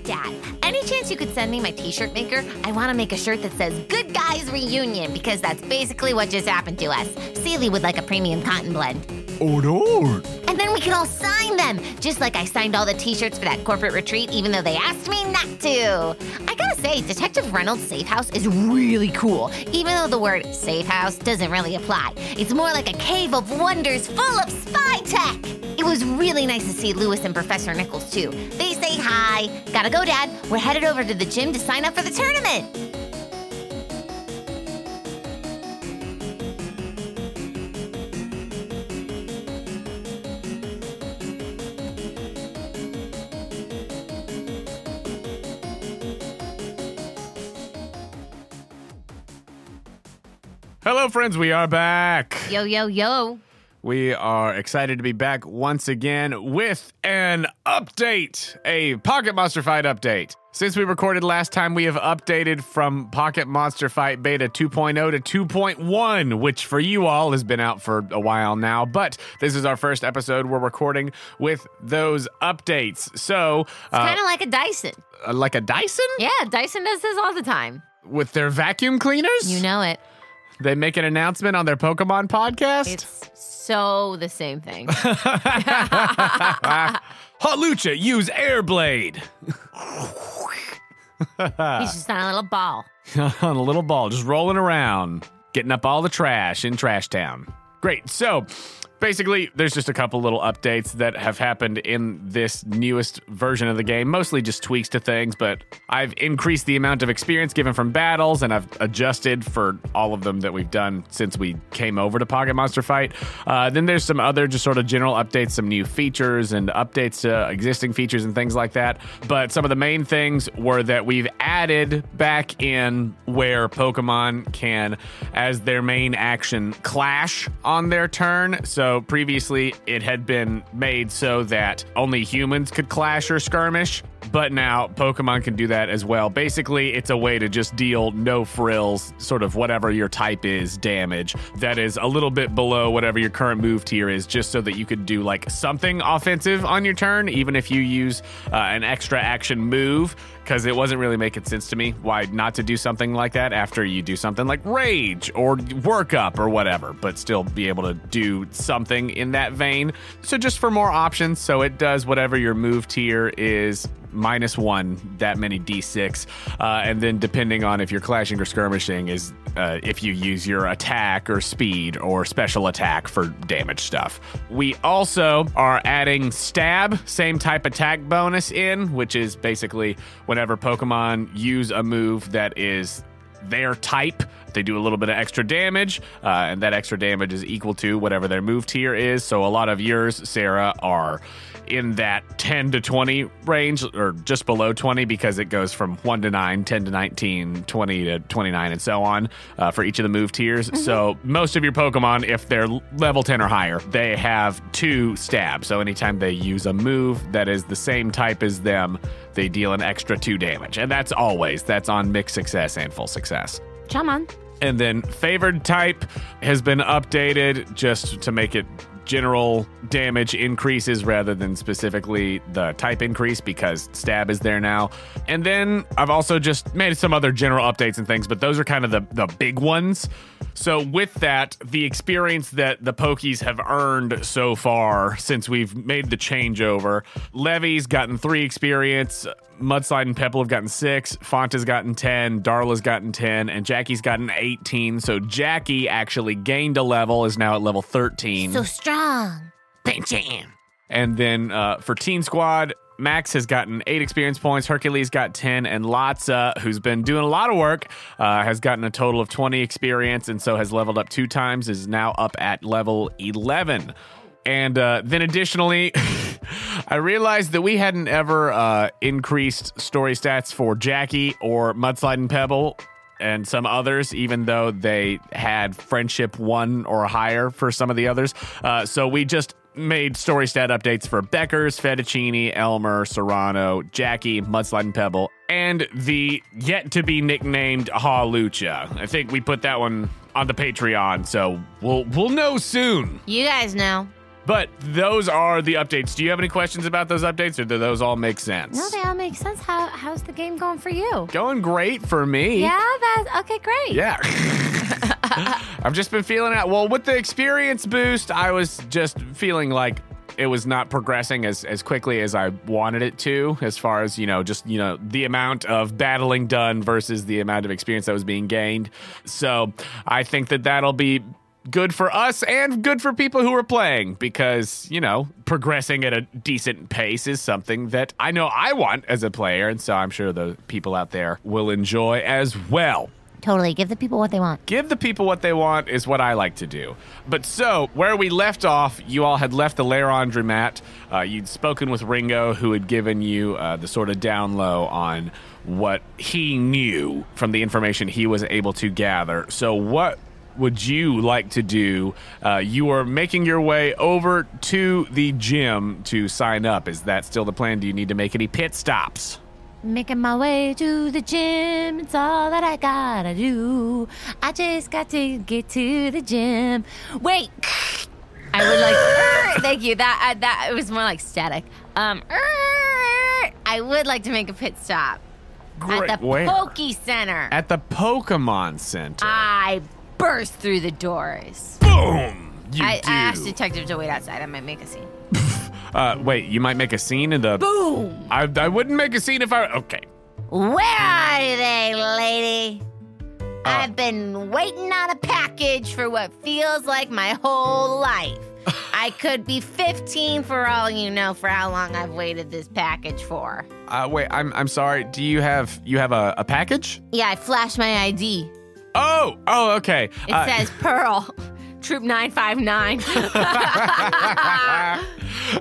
Dad, any chance you could send me my t-shirt maker? I want to make a shirt that says Good Guys Reunion because that's basically what just happened to us. Sealy would like a premium cotton blend. Oh, no. And then we can all sign them, just like I signed all the t-shirts for that corporate retreat, even though they asked me not to. I gotta say, Detective Reynolds' safe house is really cool, even though the word safe house doesn't really apply. It's more like a cave of wonders full of spy tech. It was really nice to see Lewis and Professor Nichols, too. They say hi. Gotta go, Dad. We're headed over to the gym to sign up for the tournament. Hello, friends. We are back. Yo, yo, yo. We are excited to be back once again with an update, a Pocket Monster Fight update. Since we recorded last time, we have updated from Pocket Monster Fight Beta 2.0 to 2.1, which for you all has been out for a while now, but this is our first episode we're recording with those updates. So, It's kind of like a Dyson. like a Dyson? Yeah, Dyson does this all the time. With their vacuum cleaners? You know it. They make an announcement on their Pokemon podcast? It's so the same thing. Hawlucha, use Airblade. He's just on a little ball. On a little ball, just rolling around, getting up all the trash in Trash Town. Great. So, basically, there's just a couple little updates that have happened in this newest version of the game, mostly just tweaks to things, but I've increased the amount of experience given from battles, and I've adjusted for all of them that we've done since we came over to Pocket Monster Fight. Then there's some other just sort of general updates, some new features and updates to existing features and things like that. But some of the main things were that we've added back in where Pokemon can, as their main action, clash on their turn. So previously, it had been made so that only humans could clash or skirmish, but now Pokemon can do that as well. Basically, it's a way to just deal no frills, sort of whatever your type is, damage that is a little bit below whatever your current move tier is, just so that you could do like something offensive on your turn, even if you use an extra action move, because it wasn't really making sense to me why not to do something like that after you do something like Rage or Work Up or whatever, but still be able to do something in that vein. So just for more options, so it does whatever your move tier is, -1, that many D6, and then depending on if you're clashing or skirmishing is if you use your attack or speed or special attack for damage stuff. We also are adding stab, same type attack bonus in, which is basically whenever Pokemon use a move that is their type, they do a little bit of extra damage, and that extra damage is equal to whatever their move tier is. So a lot of yours, Sarah, are in that 10 to 20 range, or just below 20, because it goes from 1 to 9, 10 to 19, 20 to 29, and so on for each of the move tiers. Mm-hmm. So most of your Pokemon, if they're level 10 or higher, they have 2 stab. So anytime they use a move that is the same type as them, they deal an extra 2 damage. And that's on mixed success and full success. Come on. And then favored type has been updated just to make it general damage increases rather than specifically the type increase, because stab is there now. And then I've also just made some other general updates and things, but those are kind of the big ones. So with that, the experience that the Pokies have earned so far since we've made the changeover, Levy's gotten 3 experience, Mudslide and Pebble have gotten 6, Fanta's gotten 10, Darla's gotten 10, and Jackie's gotten 18. So Jackie actually gained a level, is now at level 13. So strong. Bam. And then for Teen Squad, Max has gotten 8 experience points, Hercules got 10, and Lotsa, who's been doing a lot of work, has gotten a total of 20 experience, and so has leveled up 2 times, is now up at level 11. And then additionally, I realized that we hadn't ever increased story stats for Jackie or Mudslide and Pebble and some others, even though they had friendship 1 or higher for some of the others. So we just made story stat updates for Beckers, Fettuccine, Elmer, Serrano, Jackie, Mudslide and Pebble, and the yet-to-be-nicknamed Hawlucha. I think we put that one on the Patreon, so we'll know soon. You guys know. But those are the updates. Do you have any questions about those updates, or do those all make sense? No, they all make sense. How's the game going for you? Going great for me. Yeah, that's okay, great. Yeah. I've just been feeling it. Well, with the experience boost, I was just feeling like it was not progressing as quickly as I wanted it to, as far as, the amount of battling done versus the amount of experience that was being gained. So I think that'll be good for us and good for people who are playing because, progressing at a decent pace is something that I know I want as a player. And so I'm sure the people out there will enjoy as well. Totally. Give the people what they want. Give the people what they want is what I like to do. But so, where we left off, you all had left the laundromat. You'd spoken with Ringo, who had given you the sort of down low on what he knew from the information he was able to gather. So what would you like to do? You are making your way over to the gym to sign up. Is that still the plan? Do you need to make any pit stops? Making my way to the gym, it's all that I gotta do. I just got to get to the gym. Wait, I would like. Thank you. That it was more like static. I would like to make a pit stop Great. at the Where? Poke Center. At the Pokemon Center. I burst through the doors. Boom! I asked Detective to wait outside. I might make a scene. Wait, you might make a scene in the... Boom! I wouldn't make a scene if I... Okay. Where are they, lady? I've been waiting on a package for what feels like my whole life. I could be 15 for all you know for how long I've waited this package for. Wait, I'm sorry. Do you have a package? Yeah, I flashed my ID. Oh, okay. It says Pearl, Troop 959.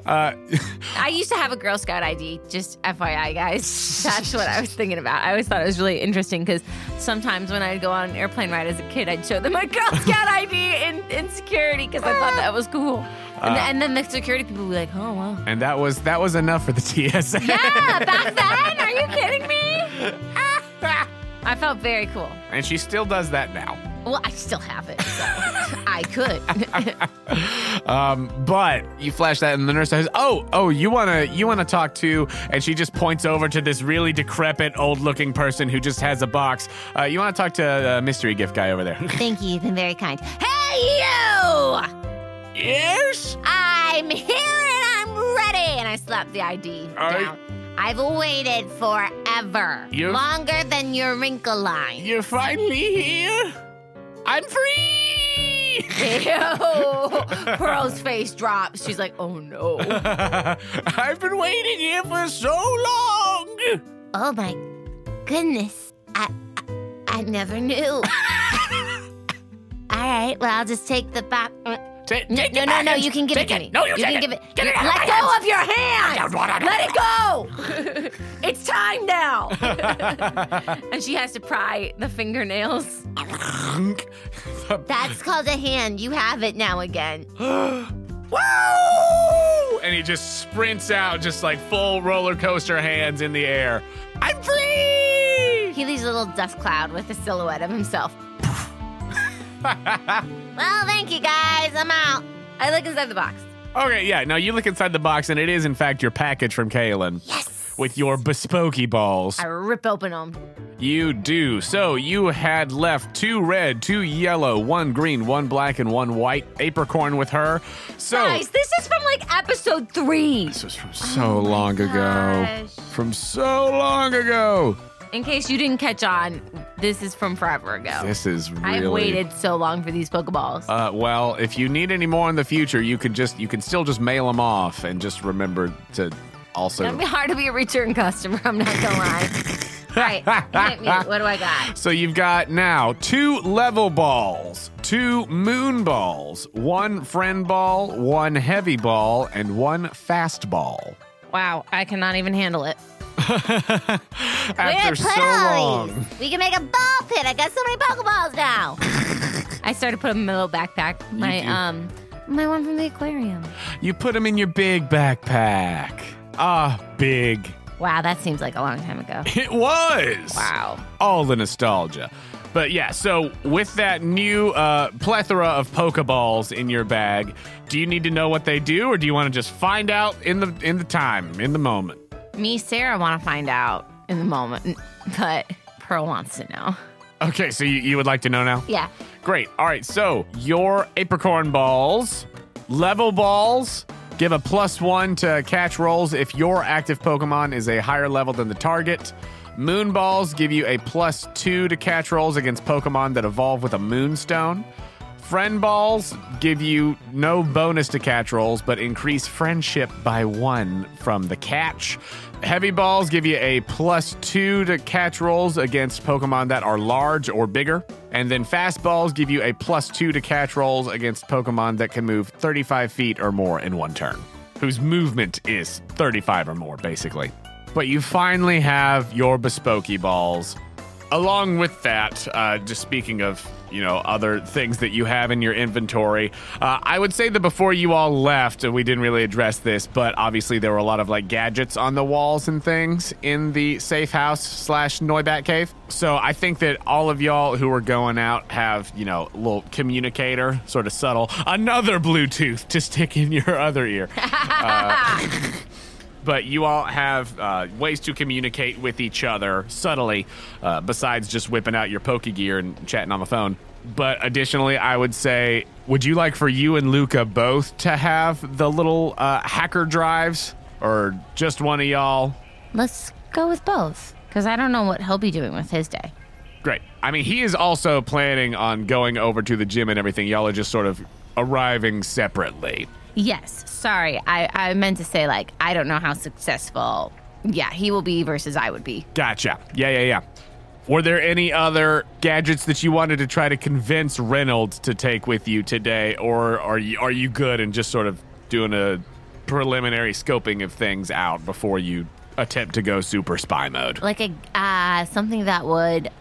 I used to have a Girl Scout ID, just FYI, guys. That's what I was thinking about. I always thought it was really interesting because sometimes when I'd go on an airplane ride as a kid, I'd show them my Girl Scout ID in security because I thought that was cool. And then the security people would be like, oh, wow. And that was enough for the TSA. Yeah, back then? Are you kidding me? I felt very cool. And she still does that now. Well, I still have it, so I could. But you flash that, and the nurse says, "Oh, you wanna talk to?" And she just points over to this really decrepit, old-looking person who just has a box. You want to talk to a mystery gift guy over there? Thank you. You've been very kind. Hey, you! Yes. I'm here and I'm ready. And I slapped the ID down. I've waited forever, longer than your wrinkle line. You're finally here. I'm free! Ew. Pearl's face drops. She's like, oh no. I've been waiting here for so long. Oh my goodness. I never knew. All right, well, I'll just take the back. No, you can give it to me. No, you can give it. Let go of your hand. Let it go. It's time now. And she has to pry the fingernails. That's called a hand. You have it now again. Woo! And he just sprints out, just like full roller coaster hands in the air. I'm free! He leaves a little dust cloud with a silhouette of himself. Well, thank you, guys. I'm out. I look inside the box. Okay, yeah. Now you look inside the box, and it is, in fact, your package from Kaylin. Yes! With your bespokey balls. I rip open them. You do. So you had left 2 red, 2 yellow, 1 green, 1 black, and 1 white apricorn with her. So guys, this is from like episode 3. This was from so long ago. From so long ago. In case you didn't catch on, this is from forever ago. This is really... I've waited so long for these Pokeballs. Well, if you need any more in the future, you can still just mail them off and just remember to also... It's gonna be hard to be a return customer, I'm not gonna lie. All right, hit me. What do I got? So you've got now 2 level balls, 2 moon balls, 1 friend ball, 1 heavy ball, and 1 fast ball. Wow, I cannot even handle it. After so long. We can make a ball pit. I got so many Pokeballs now. I started putting them in my little backpack. My one from the aquarium. You put them in your big backpack. Big. Wow, that seems like a long time ago. It was. Wow. All the nostalgia. But yeah, so with that new plethora of Pokeballs in your bag, do you need to know what they do, or do you want to just find out in the moment? Me, Sarah, want to find out in the moment, but Pearl wants to know. Okay, so you would like to know now? Yeah. Great. All right, so your Apricorn balls, level balls, give a +1 to catch rolls if your active Pokemon is a higher level than the target. Moon balls give you a +2 to catch rolls against Pokemon that evolve with a Moonstone. Friend balls give you no bonus to catch rolls, but increase friendship by 1 from the catch. Heavy balls give you a +2 to catch rolls against Pokemon that are large or bigger. And then fast balls give you a +2 to catch rolls against Pokemon that can move 35 feet or more in one turn, whose movement is 35 or more, basically. But you finally have your Bespokey balls. Along with that, just speaking of, other things that you have in your inventory, I would say that before you all left, we didn't really address this, but obviously there were a lot of gadgets on the walls and things in the safe house / Noibatcave. So I think that all of y'all who are going out have, a little communicator, sort of subtle, another Bluetooth to stick in your other ear. But you all have ways to communicate with each other subtly, besides just whipping out your Pokegear and chatting on the phone. But additionally, I would say, would you like for you and Luca both to have the little hacker drives, or just one of y'all? Let's go with both, because I don't know what he'll be doing with his day. Great. I mean, he is also planning on going over to the gym and everything. Y'all are just sort of arriving separately. Yes, sorry. I meant to say, I don't know how successful, he will be versus I would be. Gotcha. Yeah. Were there any other gadgets that you wanted to try to convince Reynolds to take with you today, or are you good and just sort of doing a preliminary scoping of things out before you attempt to go super spy mode? Like something that would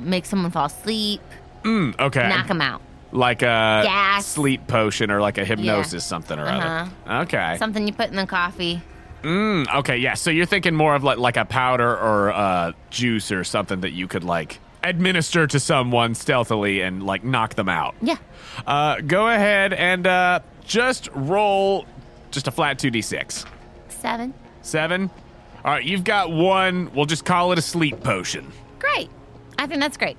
make someone fall asleep. Okay. Knock them out. Like a gas. Sleep potion or like a hypnosis something or other. Okay. Something you put in the coffee. Okay, yeah. So you're thinking more of like a powder or juice or something that you could administer to someone stealthily and knock them out. Yeah. Go ahead and just roll just a flat 2d6. 7. 7? All right, you've got 1. We'll just call it a sleep potion. Great. I think that's great.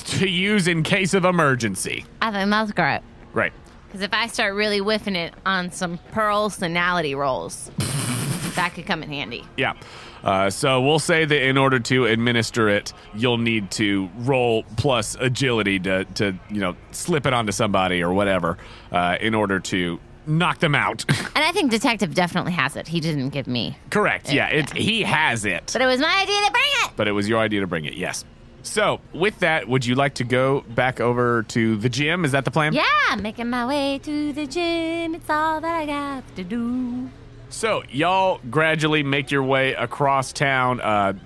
To use in case of emergency. I think that's great. Great. Because if I start really whiffing it on some personality rolls, that could come in handy. Yeah. So we'll say that in order to administer it, you'll need to roll plus agility to slip it onto somebody or whatever in order to knock them out. And I think Detective definitely has it. He didn't give me. Correct. Yeah. He has it. But it was my idea to bring it. But it was your idea to bring it. Yes. So, with that, would you like to go back over to the gym? Is that the plan? Yeah, making my way to the gym. It's all that I got to do. So, y'all gradually make your way across town.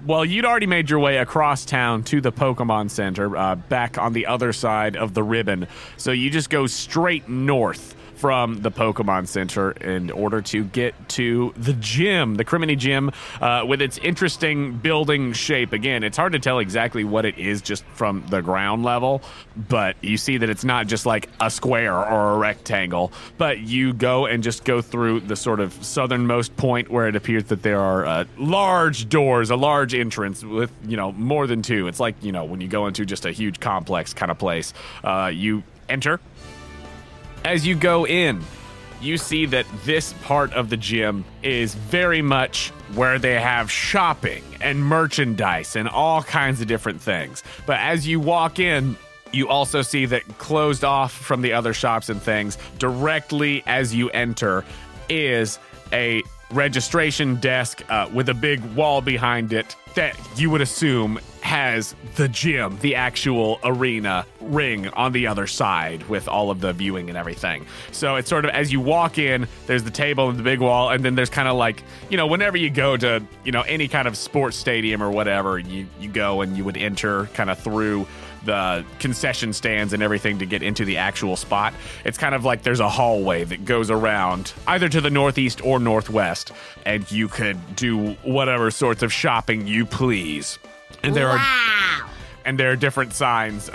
You'd already made your way across town to the Pokemon Center, back on the other side of the ribbon. So, you just go straight north from the Pokemon Center in order to get to the gym, the Crimini Gym, with its interesting building shape. Again, it's hard to tell exactly what it is just from the ground level, but you see that it's not just like a square or a rectangle, but you go and just go through the sort of southernmost point where it appears that there are large doors, a large entrance with, more than 2. It's like, when you go into just a huge complex kind of place, you enter. As you go in, you see that this part of the gym is very much where they have shopping and merchandise and all kinds of different things. But as you walk in, you also see that closed off from the other shops and things, directly as you enter, is a registration desk with a big wall behind it that you would assume has the gym, the actual arena ring on the other side with all of the viewing and everything. So it's sort of, as you walk in, there's the table and the big wall, and then there's kind of like, whenever you go to, any kind of sports stadium or whatever, you go and you would enter kind of through the concession stands and everything to get into the actual spot. It's kind of like there's a hallway that goes around either to the northeast or northwest, and you could do whatever sorts of shopping you please. And there are and there are different signs,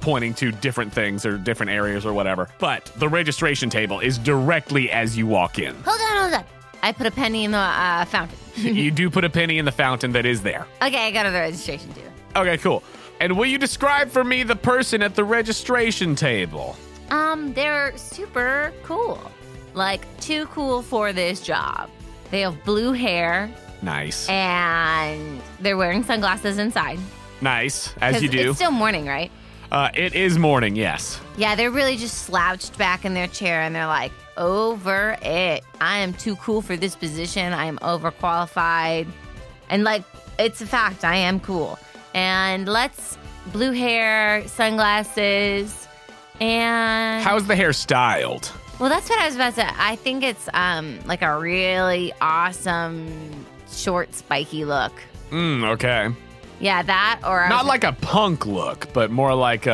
pointing to different things or different areas or whatever. But the registration table is directly as you walk in. Hold on. I put a penny in the fountain. You do put a penny in the fountain that is there. Okay, I got to the registration table. Okay, cool. And will you describe for me the person at the registration table? They're super cool. Like, too cool for this job. They have blue hair. Nice. And they're wearing sunglasses inside. Nice, as you do. It's still morning, right? It is morning, yes. Yeah, they're really just slouched back in their chair, and they're like, over it. I am too cool for this position. I am overqualified. And, like, it's a fact. I am cool. And blue hair, sunglasses, and... How's the hair styled? Well, that's what I was about to say. I think it's like a really awesome, short, spiky look. Okay. Yeah, that or... Not like a punk look, but more like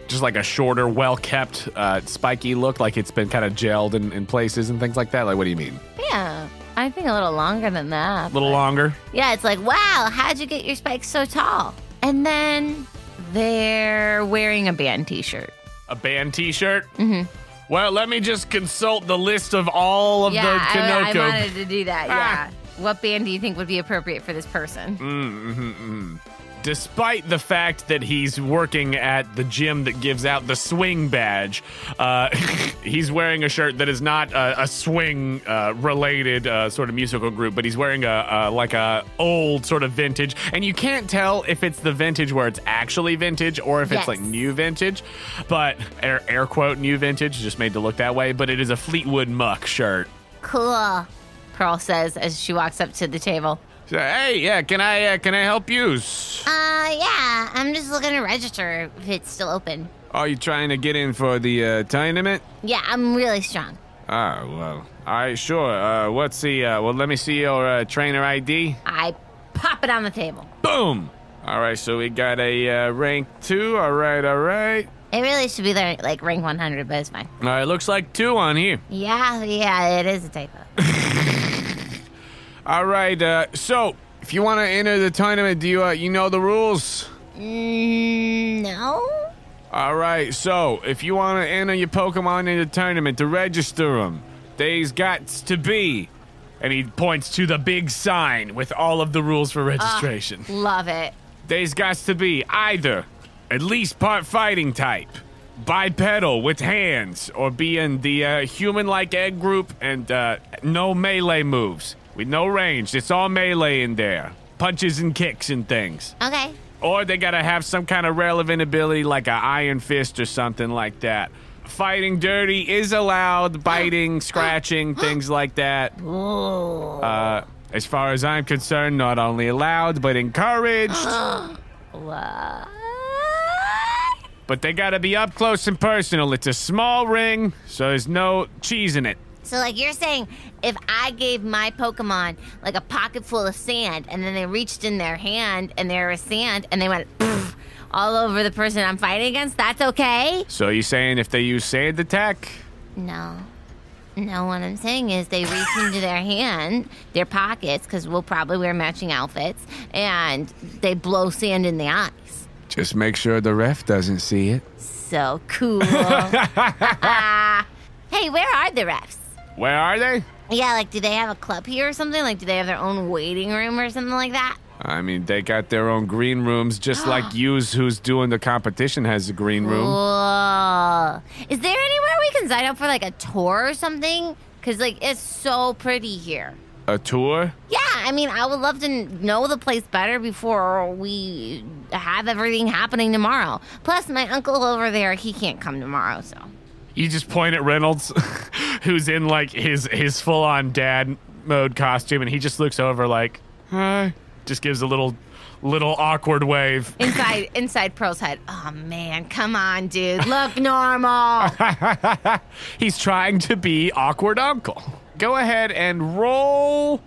just like a shorter, well-kept, spiky look, like it's been kind of gelled in places and things like that. Like, what do you mean? Yeah, I think a little longer than that. A little longer? Yeah, it's like, wow, how'd you get your spikes so tall? And then they're wearing a band t-shirt. A band t-shirt? Mm-hmm. Well, let me just consult the list of all of the Kanoko. I wanted to do that, yeah. What band do you think would be appropriate for this person? Despite the fact that he's working at the gym that gives out the swing badge, he's wearing a shirt that is not a swing related sort of musical group, but he's wearing a old sort of vintage, and you can't tell if it's the vintage where it's actually vintage or if it's like new vintage, but air quote new vintage, just made to look that way, but it is a Fleetwood Muck shirt. Cool, Pearl says as she walks up to the table. So, hey, yeah, can I help you? Yeah, I'm just looking to register if it's still open. Are you trying to get in for the tournament? Yeah, I'm really strong. Oh, well, all right, sure. What's the, let me see your trainer ID. I pop it on the table. Boom! All right, so we got a rank 2, all right. It really should be there, like rank 100, but it's fine. All right, looks like 2 on here. Yeah, it is a typo. All right, so if you want to enter the tournament, do you know the rules? No. All right, so if you want to enter your Pokemon in the tournament to register them, there's got to be, and he points to the big sign with all of the rules for registration. Love it. There's got to be either at least part fighting type, bipedal with hands, or be in the human-like egg group and no melee moves. With no range. It's all melee in there. Punches and kicks and things. Okay. Or they gotta have some kind of relevant ability like an Iron Fist or something like that. Fighting dirty is allowed. Biting, scratching, things like that. Ooh. As far as I'm concerned, not only allowed, but encouraged. What? But they gotta be up close and personal. It's a small ring, so there's no cheese in it. So, like, you're saying if I gave my Pokemon, like, a pocket full of sand, and then they reached in their hand, and there was sand, and they went all over the person I'm fighting against, that's okay? So you saying if they use sand attack? No. No, what I'm saying is they reach into their hand, their pockets, because we'll probably wear matching outfits, and they blow sand in the eyes. Just make sure the ref doesn't see it. So cool. Hey, where are the refs? Where are they? Yeah, like, do they have a club here or something? Like, do they have their own waiting room or something like that? I mean, they got their own green rooms, just like yous who's doing the competition has a green room. Cool. Is there anywhere we can sign up for, like, a tour or something? Because, like, it's so pretty here. A tour? Yeah, I mean, I would love to know the place better before we have everything happening tomorrow. Plus, my uncle over there, he can't come tomorrow, so... You just point at Reynolds, who's in, like, his full-on dad mode costume, and he just looks over like, hi. Just gives a little awkward wave. Inside Pearl's head, oh, man, come on, dude. Look normal. He's trying to be awkward uncle. Go ahead and roll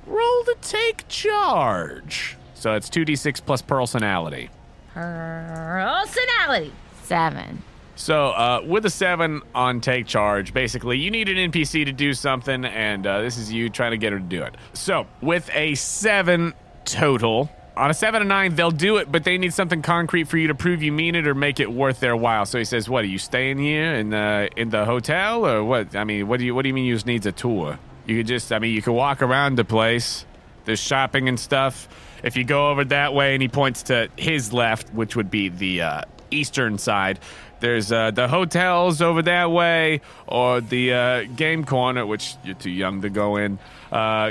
to take charge. So it's 2d6 plus personality. Personality. 7. So, with a 7 on take charge, basically, you need an NPC to do something, and this is you trying to get her to do it. So, with a 7 total, On a 7 to 9, they'll do it, but they need something concrete for you to prove you mean it or make it worth their while. So he says, what, are you staying here in the hotel or what? I mean, what do you mean you just needs a tour? You could just, you could walk around the place. There's shopping and stuff. If you go over that way, and he points to his left, which would be the eastern side, there's the hotels over that way, or the game corner, which you're too young to go in.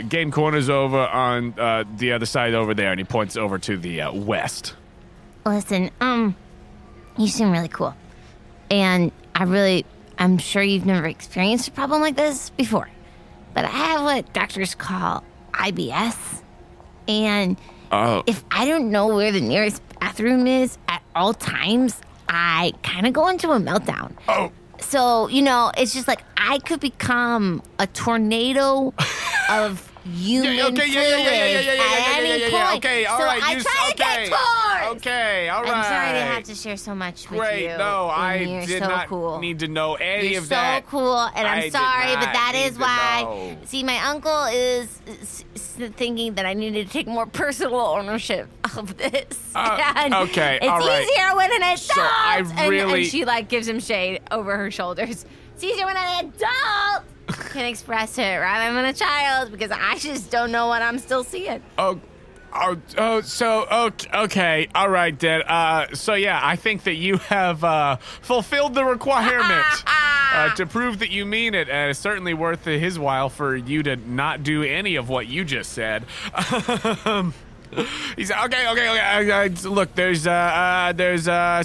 Game corner's over on the other side over there, and he points over to the west. Listen, you seem really cool. And I'm sure you've never experienced a problem like this before. But I have what doctors call IBS. And if I don't know where the nearest bathroom is at all times, I kind of go into a meltdown. Oh. So, it's just like I could become a tornado of human fluid at any point. Okay, all so right. I try to get tours. Okay, all right. I'm sorry to have to share so much with you. No, I You're did so not cool. need to know any You're of that. so cool, and I'm sorry, but that is why. Know. See, my uncle is thinking that I needed to take more personal ownership of this. And okay, it's all right. easier when an adult. So I really... and she gives him shade over her shoulders. It's easier when an adult can express it rather than a child, because I just don't know what I'm still seeing. Okay, all right, then. So yeah, I think that you have fulfilled the requirement to prove that you mean it, and it's certainly worth his while for you to not do any of what you just said. He said, okay. Look, there's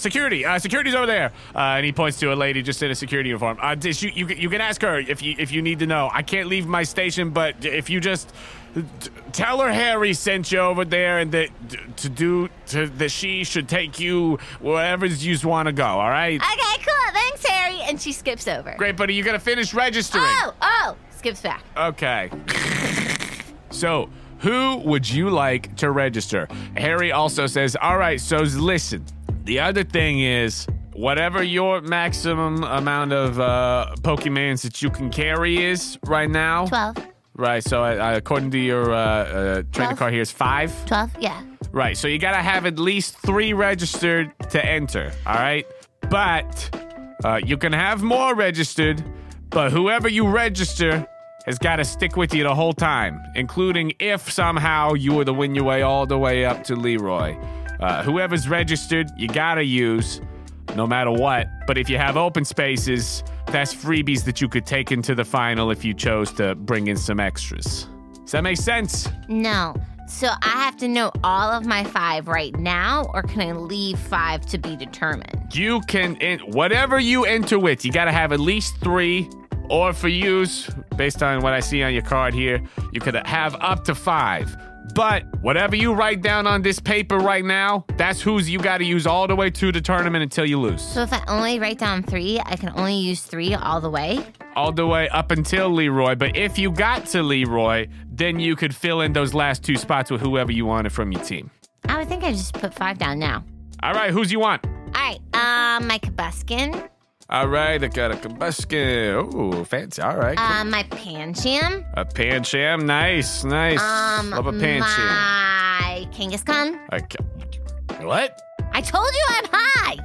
security. Security's over there. And he points to a lady just in a security uniform. You can ask her if you need to know. I can't leave my station, but if you just tell her Harry sent you over there, and that she should take you wherever you want to go. All right? Okay, cool. Thanks, Harry. And she skips over. Great, buddy. You gotta finish registering. Oh, skips back. Okay. So, who would you like to register? Harry also says, all right, so listen. The other thing is, whatever your maximum amount of Pokemons that you can carry is right now. 12. Right, so according to your trainer card here is 5? 12, yeah. Right, so you gotta have at least 3 registered to enter, all right? But you can have more registered, but whoever you register has got to stick with you the whole time, including if somehow you were to win your way all the way up to Leroy. Whoever's registered, you got to use, no matter what. But if you have open spaces, that's freebies that you could take into the final if you chose to bring in some extras. Does that make sense? No. So I have to know all of my 5 right now, or can I leave 5 to be determined? You can, whatever you enter with, you got to have at least 3. Or for use, based on what I see on your card here, you could have up to 5. But whatever you write down on this paper right now, that's whose you got to use all the way to the tournament until you lose. So if I only write down 3, I can only use 3 all the way? All the way up until Leroy. But if you got to Leroy, then you could fill in those last 2 spots with whoever you wanted from your team. I would think I just put 5 down now. All right, who's you want? All right, my Kabuskin. All right, I got a Kabuskin. Ooh, fancy. All right. Cool. My Pancham. A Pancham. Nice. Love a Pancham. My Kangaskhan. What? I told you I'm high.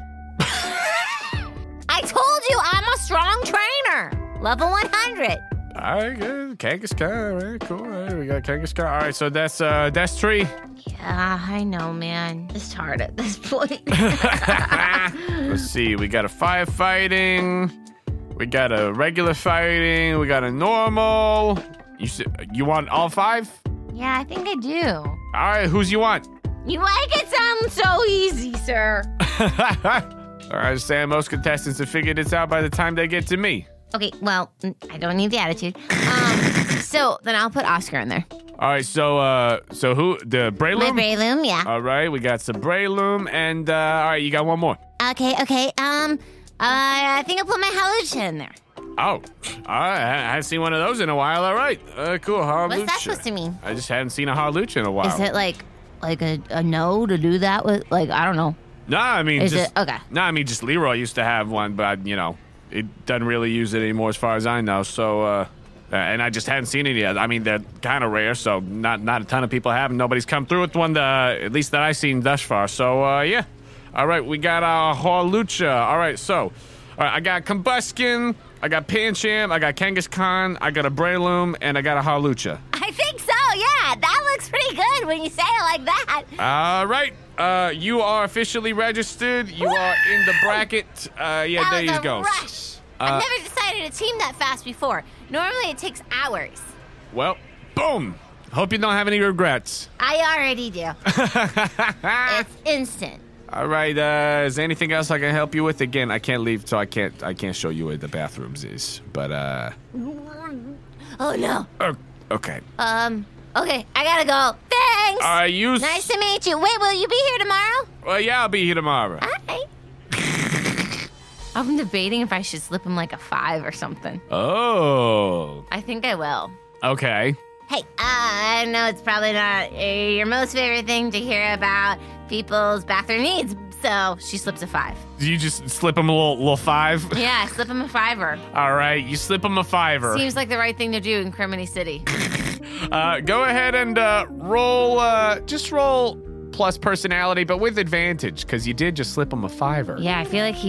I told you I'm a strong trainer. Level 100. All right, good. Kangaskhan. All right, cool. All right, we got Kangaskhan. All right, so that's 3. Yeah, I know, man. It's hard at this point. Let's see. We got a firefighting. We got a regular fighting. We got a normal. You want all 5? Yeah, I think I do. All right, who's you want? You make it sound so easy, sir. All right, Sam. Most contestants have figured this out by the time they get to me. Okay, well, I don't need the attitude. So then I'll put Oscar in there. All right, so who? The Breloom? My Breloom, yeah. All right, we got some Breloom, and all right, you got one more. Okay. I think I'll put my Hawlucha in there. Oh, all right. I haven't seen one of those in a while. All right, cool. Hawlucha. What's that supposed to mean? I just hadn't seen a Hawlucha in a while. Is it like a no to do that with? Like, I don't know. No, I mean, okay. No, I mean, just Leroy used to have one, but it doesn't really use it anymore as far as I know. So, And I just hadn't seen any yet. I mean, they're kind of rare, so not a ton of people have. Nobody's come through with one, at least that I've seen thus far. So, yeah. All right, we got Horlucha. All right, so I got Combuskin, I got Pancham, I got Kangaskhan, I got a Breloom, and I got a Horlucha. I think so, yeah. That looks pretty good when you say it like that. All right. You are officially registered. You are in the bracket. Yeah, there you go. Rush. I've never decided a team that fast before. Normally it takes hours. Well, boom. Hope you don't have any regrets. I already do. It's instant. All right. Is there anything else I can help you with? Again, I can't leave, so I can't show you where the bathrooms is. But Oh no. Okay. Okay, I gotta go. Thanks. Nice to meet you. Wait, will you be here tomorrow? Well, yeah, I'll be here tomorrow. All right. I'm debating if I should slip him like a 5 or something. Oh. I think I will. Okay. Hey, I know it's probably not your most favorite thing to hear about people's bathroom needs, so she slips a 5. You just slip him a little 5? Yeah, slip him a 5-er. All right, you slip him a 5-er. Seems like the right thing to do in Criminy City. Go ahead and roll, just roll plus personality, but with advantage, because you did just slip him a 5-er. Yeah, I feel like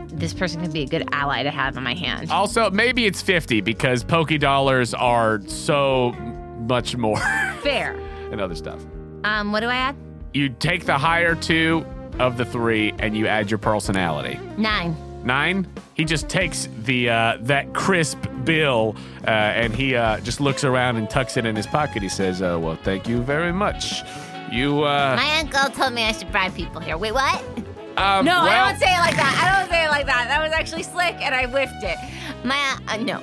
this person could be a good ally to have in my hand. Also, maybe it's 50, because Poké-Dollars are so much more. Fair. And other stuff. What do I add? You take the higher 2 of the 3, and you add your personality. 9. 9? He just takes the that crisp bill, and he just looks around and tucks it in his pocket. He says, well, thank you very much. My uncle told me I should bribe people here. Wait, what? No, I don't say it like that. I don't say it like that. That was actually slick, and I whiffed it. No,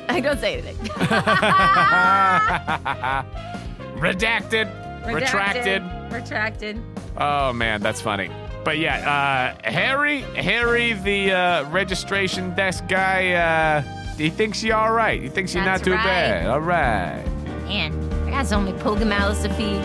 I don't say anything. Redacted. Retracted. Oh, man, that's funny. But yeah, Harry, the registration desk guy, he thinks you're all right. He thinks you're not too bad. All right. Man, I got so many Pokémons to feed.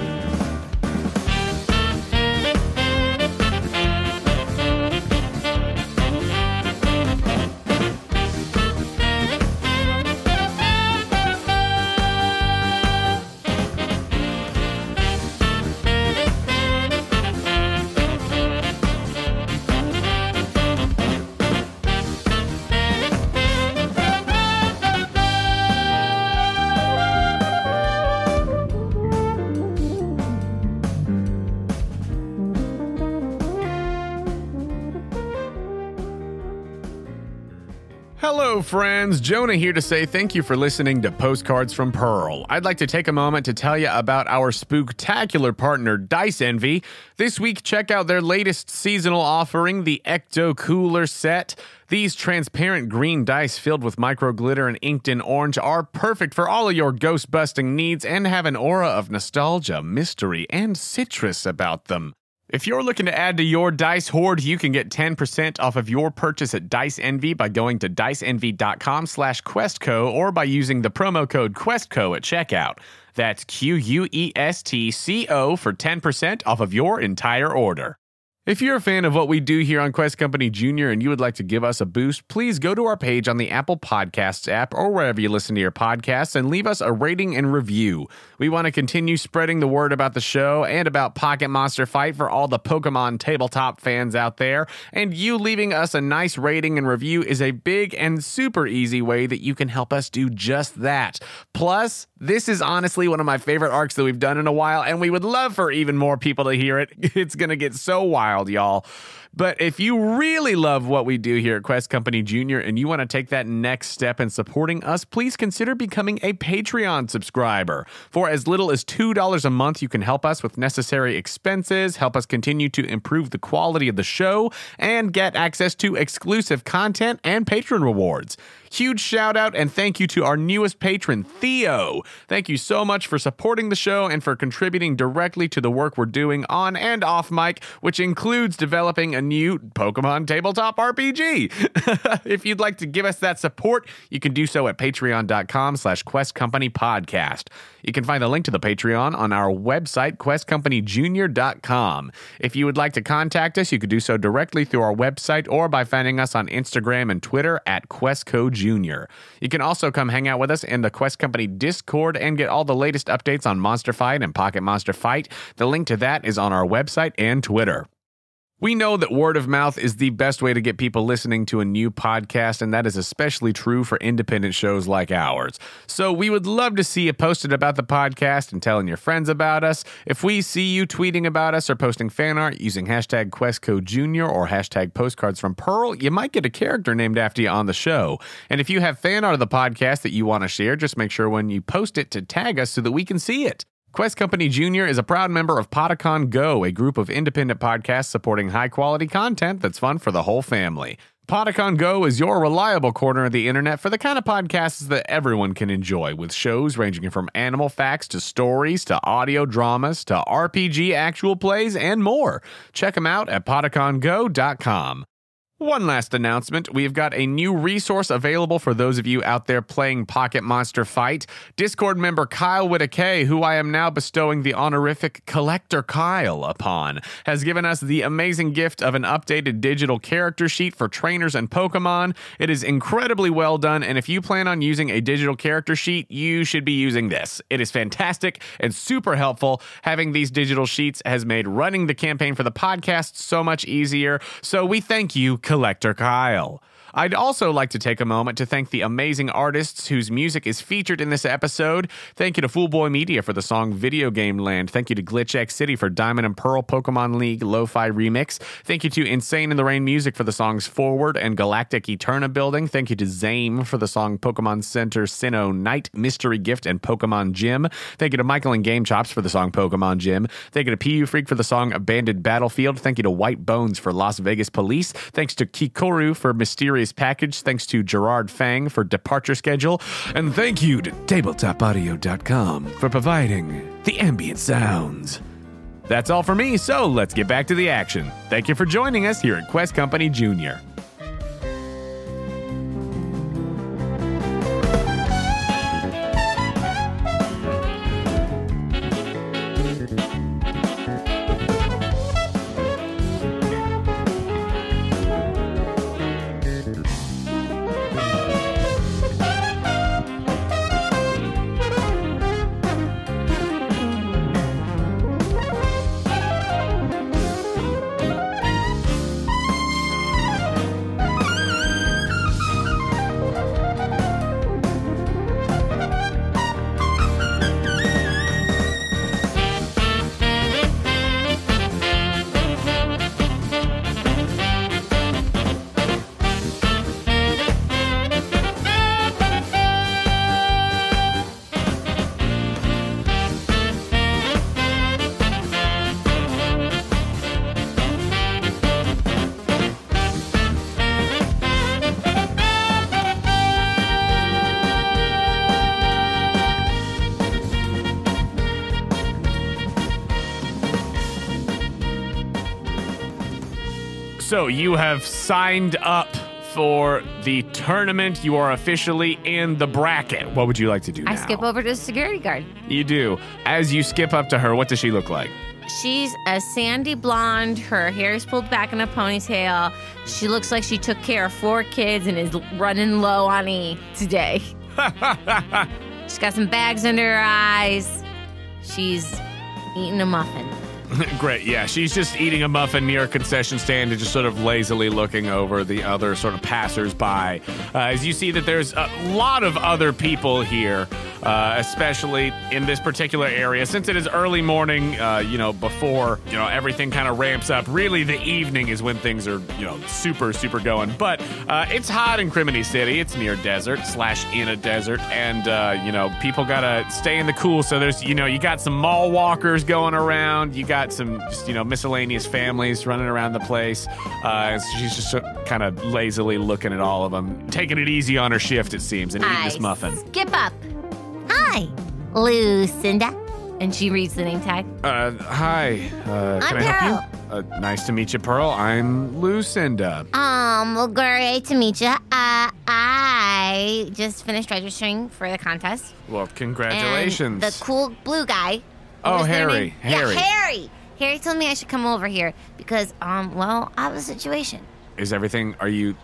Hello, friends. Jonah here to say thank you for listening to Postcards from Pearl. I'd like to take a moment to tell you about our spooktacular partner, Dice Envy. This week, check out their latest seasonal offering, the Ecto Cooler Set. These transparent green dice filled with micro glitter and inked in orange are perfect for all of your ghost-busting needs and have an aura of nostalgia, mystery, and citrus about them. If you're looking to add to your dice hoard, you can get 10% off of your purchase at Dice Envy by going to diceenvy.com/questco or by using the promo code QuestCo at checkout. That's QUESTCO for 10% off of your entire order. If you're a fan of what we do here on Quest Company Jr. and you would like to give us a boost, please go to our page on the Apple Podcasts app or wherever you listen to your podcasts and leave us a rating and review. We want to continue spreading the word about the show and about Pocket Monster Fight for all the Pokemon tabletop fans out there, and you leaving us a nice rating and review is a big and super easy way that you can help us do just that. Plus, this is honestly one of my favorite arcs that we've done in a while, and we would love for even more people to hear it. It's going to get so wild, y'all. But if you really love what we do here at Quest Company Jr. and you want to take that next step in supporting us, please consider becoming a Patreon subscriber. For as little as $2 a month, you can help us with necessary expenses, help us continue to improve the quality of the show, and get access to exclusive content and patron rewards. Huge shout out and thank you to our newest patron, Theo. Thank you so much for supporting the show and for contributing directly to the work we're doing on and off mic, which includes developing a new Pokemon tabletop RPG. If you'd like to give us that support, you can do so at patreon.com/questcompanypodcast. You can find a link to the Patreon on our website, questcompanyjunior.com. If you would like to contact us, you could do so directly through our website or by finding us on Instagram and Twitter at QuestCoJunior. You can also come hang out with us in the Quest Company Discord and get all the latest updates on Monster Fight and Pocket Monster Fight. The link to that is on our website and Twitter. We know that word of mouth is the best way to get people listening to a new podcast, and that is especially true for independent shows like ours. So we would love to see you posted about the podcast and telling your friends about us. If we see you tweeting about us or posting fan art using hashtag QuestCoJunior or hashtag Postcards from Pearl, you might get a character named after you on the show. And if you have fan art of the podcast that you want to share, just make sure when you post it to tag us so that we can see it. Quest Company Junior is a proud member of Podicon Go, a group of independent podcasts supporting high-quality content that's fun for the whole family. Podicon Go is your reliable corner of the internet for the kind of podcasts that everyone can enjoy, with shows ranging from animal facts to stories to audio dramas to RPG actual plays and more. Check them out at podicongo.com. One last announcement. We've got a new resource available for those of you out there playing Pocket Monster Fight. Discord member Kyle Whitaker, who I am now bestowing the honorific Collector Kyle upon, has given us the amazing gift of an updated digital character sheet for trainers and Pokemon. It is incredibly well done, and if you plan on using a digital character sheet, you should be using this. It is fantastic and super helpful. Having these digital sheets has made running the campaign for the podcast so much easier, so we thank you, Collector Kyle. I'd also like to take a moment to thank the amazing artists whose music is featured in this episode. Thank you to FoolBoyMedia for the song Video Game Land. Thank you to GlitchxCity for Diamond and Pearl Pokemon League Lo-Fi Remix. Thank you to Insaneintherainmusic for the songs Forward and Galactic Eterna Building. Thank you to Zame for the song Pokemon Center Sinnoh Night Mystery Gift and Pokemon Gym. Thank you to Mikel and GameChops for the song Pokemon Gym. Thank you to PU Freak for the song Abandoned Battlefield. Thank you to White Bones for Las Vegas Police. Thanks to Kikoru for Mysterious Package. Thanks to Gerard Fang for Departure Schedule. And thank you to TabletopAudio.com for providing the ambient sounds. That's all for me, so let's get back to the action. Thank you for joining us here at Quest Company Junior. So you have signed up for the tournament. You are officially in the bracket. What would you like to do now? I skip over to the security guard. You do. As you skip up to her, what does she look like? She's a sandy blonde. Her hair is pulled back in a ponytail. She looks like she took care of 4 kids and is running low on E today. She's got some bags under her eyes. She's eating a muffin. Great, yeah. She's just eating a muffin near a concession stand and just sort of lazily looking over the other sort of passers-by. As you see that there's a lot of other people here, especially in this particular area. Since it is early morning, before, everything kind of ramps up. Really, the evening is when things are, super, super going. But it's hot in Criminy City. It's near desert / in a desert. And, people got to stay in the cool. So there's, you got some mall walkers going around. You got some just, miscellaneous families running around the place. She's just kind of lazily looking at all of them, taking it easy on her shift, it seems, and eating this muffin. Skip up. Hi, Lucinda. And she reads the name tag. Hi. Can I'm I help Pearl. nice to meet you, Pearl. I'm Lucinda. Well, great to meet you. I just finished registering for the contest. Well, congratulations. And the cool blue guy. Oh, Harry. Yeah, Harry. Harry told me I should come over here because, well, I have a situation. Is everything? Are you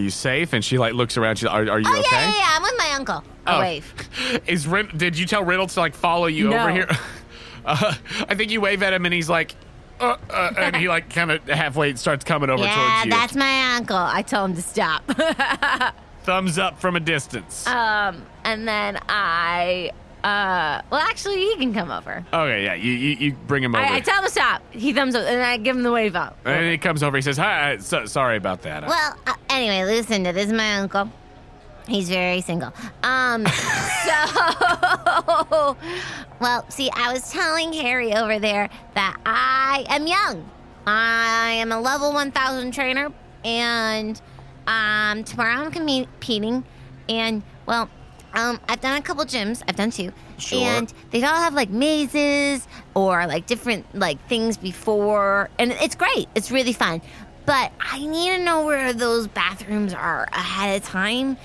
safe? And she looks around. Are you okay? Yeah. I'm with my uncle. I'll wave. Did you tell Reynolds to follow you over here? I think you wave at him and he's like, and he kind of halfway starts coming over towards you. Yeah, that's my uncle. I told him to stop. Thumbs up from a distance. And then well, actually, he can come over. Okay, yeah, you bring him over. I tell him to stop. He thumbs up, and I give him the wave up. And he comes over. He says, "Hi, sorry about that." Well, anyway, Lucinda, this is my uncle. He's very single. Well, see, I was telling Harry over there that I am young. I am a level 1000 trainer, and tomorrow I'm competing, and, well, I've done a couple gyms. I've done 2. Sure. And they all have, mazes or, different, things before, and it's great. It's really fun. But I need to know where those bathrooms are ahead of time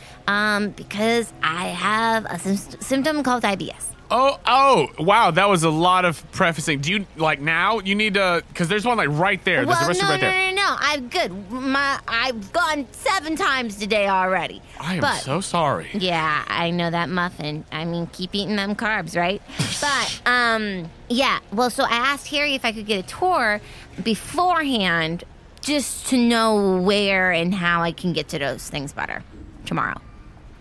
because I have a symptom called IBS. Oh, wow. That was a lot of prefacing. Do you, now? You need to, because there's one, right there. There's a restroom right there. No. I'm good. I've gone 7 times today already. I am so sorry. Yeah, I know that muffin. I mean, keep eating them carbs, right? But, yeah. Well, so I asked Harry if I could get a tour beforehand just to know where and how I can get to those things better tomorrow,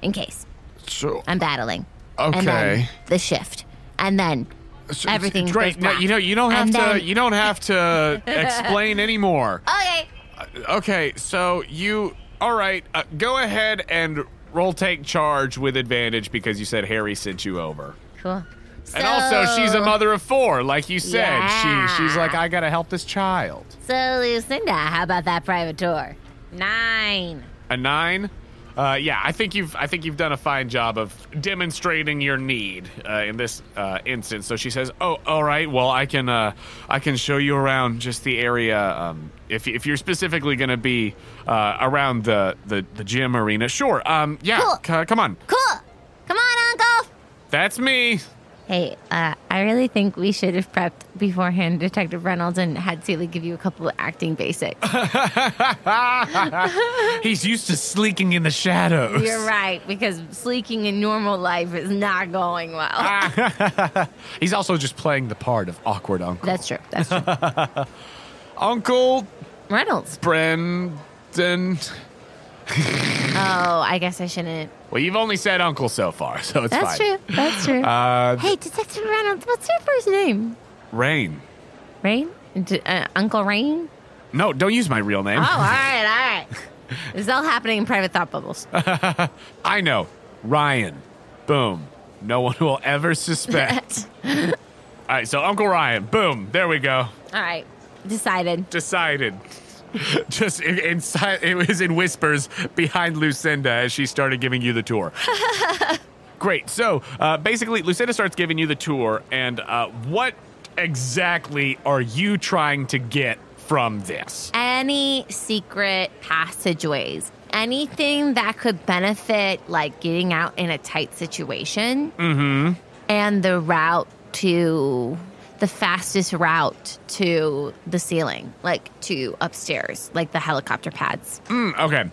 in case. Sure. I'm battling. Okay. And then the shift. And then everything great. goes black. No, you don't have to explain anymore. Okay. Okay, so all right, go ahead and take charge with advantage because you said Harry sent you over. Cool. And also, she's a mother of 4, like you said. Yeah. She's like, I gotta help this child. So, Lucinda, how about that private tour? 9. A 9? Yeah, I think you've done a fine job of demonstrating your need in this instance. So she says, "Oh, all right. Well, I can show you around just the area. If you're specifically going to be around the gym arena, sure. Yeah, cool. Come on. Cool. Come on, Uncle. That's me." Hey, I really think we should have prepped beforehand, Detective Reynolds, and had Celia give you a couple of acting basics. He's used to sleeking in the shadows. You're right, because sleeking in normal life is not going well. He's also just playing the part of awkward uncle. That's true. Uncle Reynolds. Brendan. Oh, I guess I shouldn't. Well, you've only said uncle so far, so it's fine. That's true. Hey, Detective Reynolds, what's your first name? Rain. Rain? Uncle Rain? No, don't use my real name. Oh, all right. This is all happening in private thought bubbles. I know. Ryan. Boom. No one will ever suspect. All right, so Uncle Ryan. Boom. There we go. All right. Decided. Just it was in whispers behind Lucinda as she started giving you the tour. Great. So basically, Lucinda starts giving you the tour, and what exactly are you trying to get from this? Any secret passageways. Anything that could benefit, getting out in a tight situation. Mm-hmm. And the fastest route to the ceiling, to upstairs, the helicopter pads. Okay.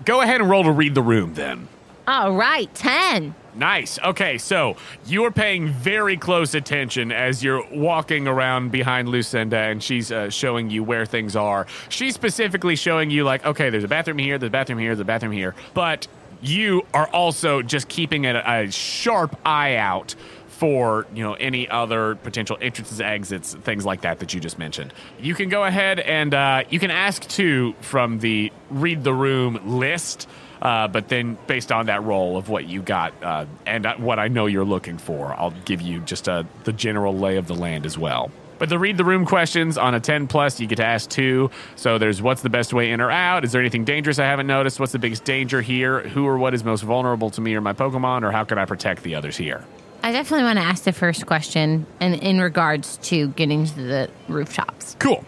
Go ahead and roll to read the room, then. All right, 10. Nice. Okay, so you are paying very close attention as you're walking around behind Lucinda, and she's showing you where things are. She's specifically showing you, okay, there's a bathroom here, there's a bathroom here, there's a bathroom here. But you are also just keeping a sharp eye out for, any other potential entrances, exits, things like that you just mentioned. You can go ahead and you can ask too from the read the room list, but then based on that roll of what you got and what I know you're looking for, I'll give you just the general lay of the land as well. But the read the room questions on a 10 plus, you get to ask 2. So there's what's the best way in or out? Is there anything dangerous I haven't noticed? What's the biggest danger here? Who or what is most vulnerable to me or my Pokemon? Or how can I protect the others here? I definitely want to ask the first question in regards to getting to the rooftops. Cool.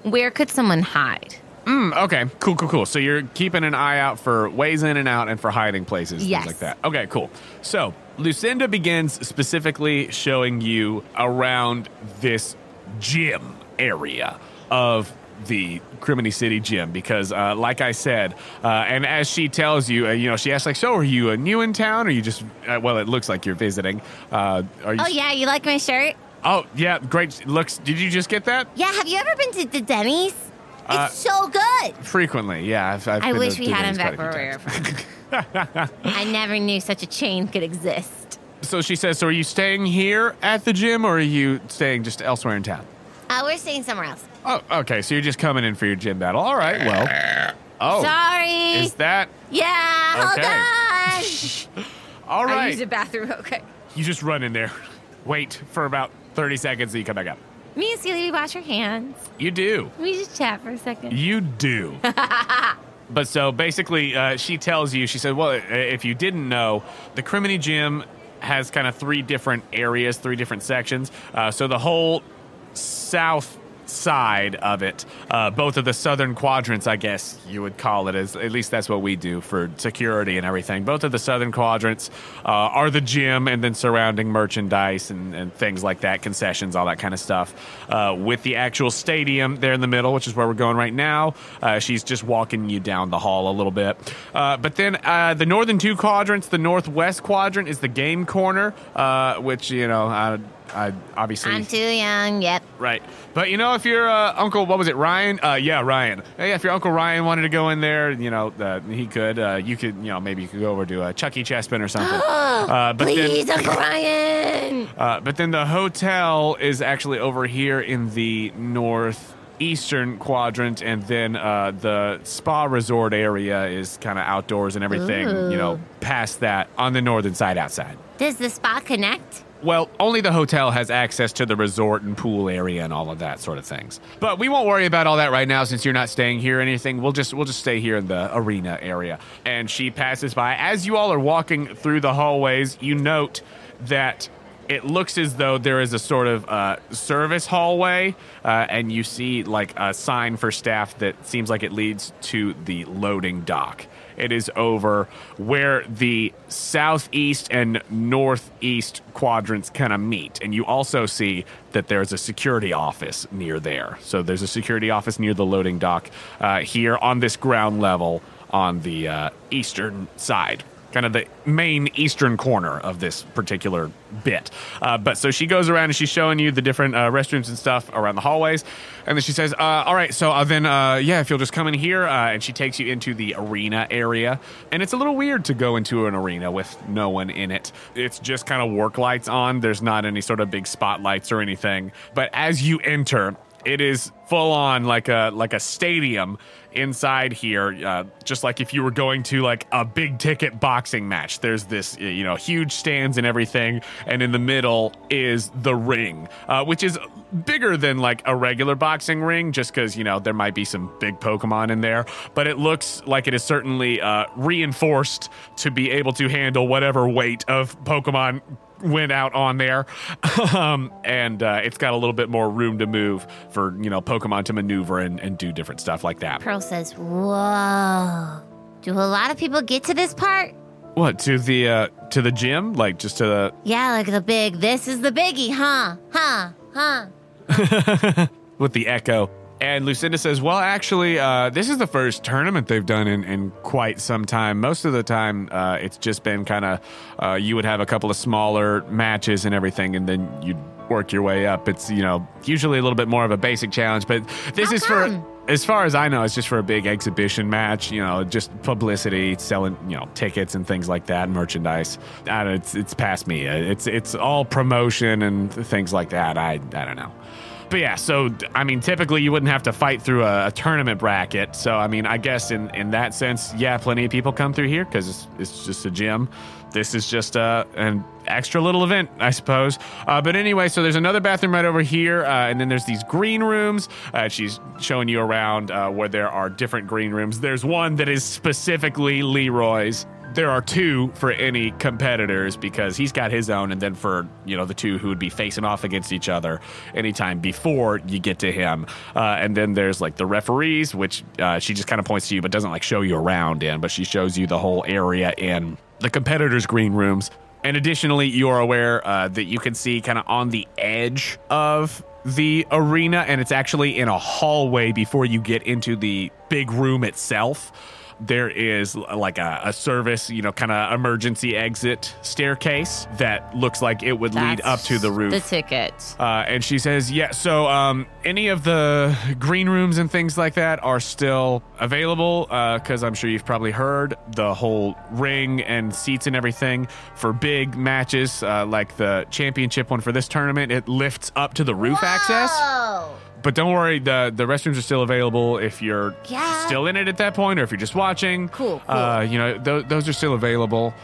Where could someone hide? Okay, cool. So you're keeping an eye out for ways in and out and for hiding places, Yes. things like that. Okay, cool. So Lucinda begins specifically showing you around this gym area of the Criminy City gym because, like I said, and as she tells you, she asks, like, so are you new in town or you just, well, it looks like you're visiting. Are you? Oh, yeah, you like my shirt? Oh, yeah, great. Looks, did you just get that? Yeah, have you ever been to the Denny's? It's so good. Frequently, yeah. I've I been wish to we had him Denny's back quite a where few we were times. from. I never knew such a chain could exist. So she says, so are you staying here at the gym or are you staying just elsewhere in town? We're staying somewhere else. Oh, okay. So you're just coming in for your gym battle. All right. Well. Oh. Sorry. Is that? Yeah, Okay. hold on. All right. I use the bathroom real quick. You just run in there. Wait for about 30 seconds and you come back up. Me and Celia, we wash our hands. You do. We just chat for a second. You do. But so basically, she tells you, she said, well, if you didn't know, the Criminy Gym has kind of 3 different areas, 3 different sections. So the whole south side of it, both of the southern quadrants, I guess you would call it, at least that's what we do for security and everything. Both of the southern quadrants are the gym and then surrounding merchandise and things like that, concessions, all that kind of stuff. With the actual stadium there in the middle, which is where we're going right now, she's just walking you down the hall a little bit. But then the northern 2 quadrants, the northwest quadrant is the game corner, which, I obviously... I'm too young, yep. Right. But, if your uncle, what was it, Ryan? Yeah, Ryan. Yeah, if your Uncle Ryan wanted to go in there, he could. You could, maybe you could go over to Chuck E. Chessman or something. Please, Uncle Ryan! But then the hotel is actually over here in the northeastern quadrant, and then the spa resort area is kind of outdoors and everything, Ooh. past that on the northern side outside. Does the spa connect? Well, only the hotel has access to the resort and pool area and all of that sort of things. But we won't worry about all that right now since you're not staying here or anything. We'll just stay here in the arena area. And she passes by. As you all are walking through the hallways, you note that it looks as though there is a sort of service hallway, and you see like a sign for staff that seems like it leads to the loading dock. It is over where the southeast and northeast quadrants kind of meet. And you also see that there's a security office near there. So there's a security office near the loading dock here on this ground level on the eastern side. Kind of the main eastern corner of this particular bit. But so she goes around and she's showing you the different restrooms and stuff around the hallways. And then she says, all right, so then, if you'll just come in here. And she takes you into the arena area. And it's a little weird to go into an arena with no one in it. It's just kind of work lights on. There's not any sort of big spotlights or anything. But as you enter, it is full on like a stadium inside here, just like if you were going to like a big ticket boxing match. There's this, huge stands and everything, and in the middle is the ring, which is bigger than like a regular boxing ring, just because, there might be some big Pokemon in there, but it looks like it is certainly reinforced to be able to handle whatever weight of Pokemon went out on there. And it's got a little bit more room to move for, Pokemon to maneuver and do different stuff like that. Pearl says, whoa. Do a lot of people get to this part? What, to the gym? Like just to the... Yeah, like this is the biggie, huh? With the echo. And Lucinda says, well, actually, this is the first tournament they've done in quite some time. Most of the time, it's just been kind of, you would have a couple of smaller matches and everything, and then you'd work your way up. It's, usually a little bit more of a basic challenge, but this is for, as far as I know, it's just for a big exhibition match, just publicity, selling, tickets and things like that, merchandise. It's past me. It's all promotion and things like that. I don't know. But yeah, so, typically you wouldn't have to fight through a tournament bracket. So, I guess in that sense, yeah, plenty of people come through here because it's just a gym. This is just an extra little event, I suppose. But anyway, so there's another bathroom right over here, and then there's these green rooms. She's showing you around where there are different green rooms. There's one that is specifically Leroy's. There are two for any competitors because he's got his own, and then for, the two who would be facing off against each other anytime before you get to him. And then there's like the referees, which she just kind of points to you but doesn't like show you around in, but she shows you the whole area in the competitors' green rooms. And additionally, you're aware that you can see kind of on the edge of the arena, and it's actually in a hallway before you get into the big room itself. There is like a service, kind of emergency exit staircase that looks like it would lead up to the roof. The ticket. And she says, so any of the green rooms and things like that are still available because I'm sure you've probably heard the whole ring and seats and everything for big matches like the championship one for this tournament. It lifts up to the roof access. But don't worry, the restrooms are still available if you're still in it at that point, or if you're just watching. Cool. Those are still available.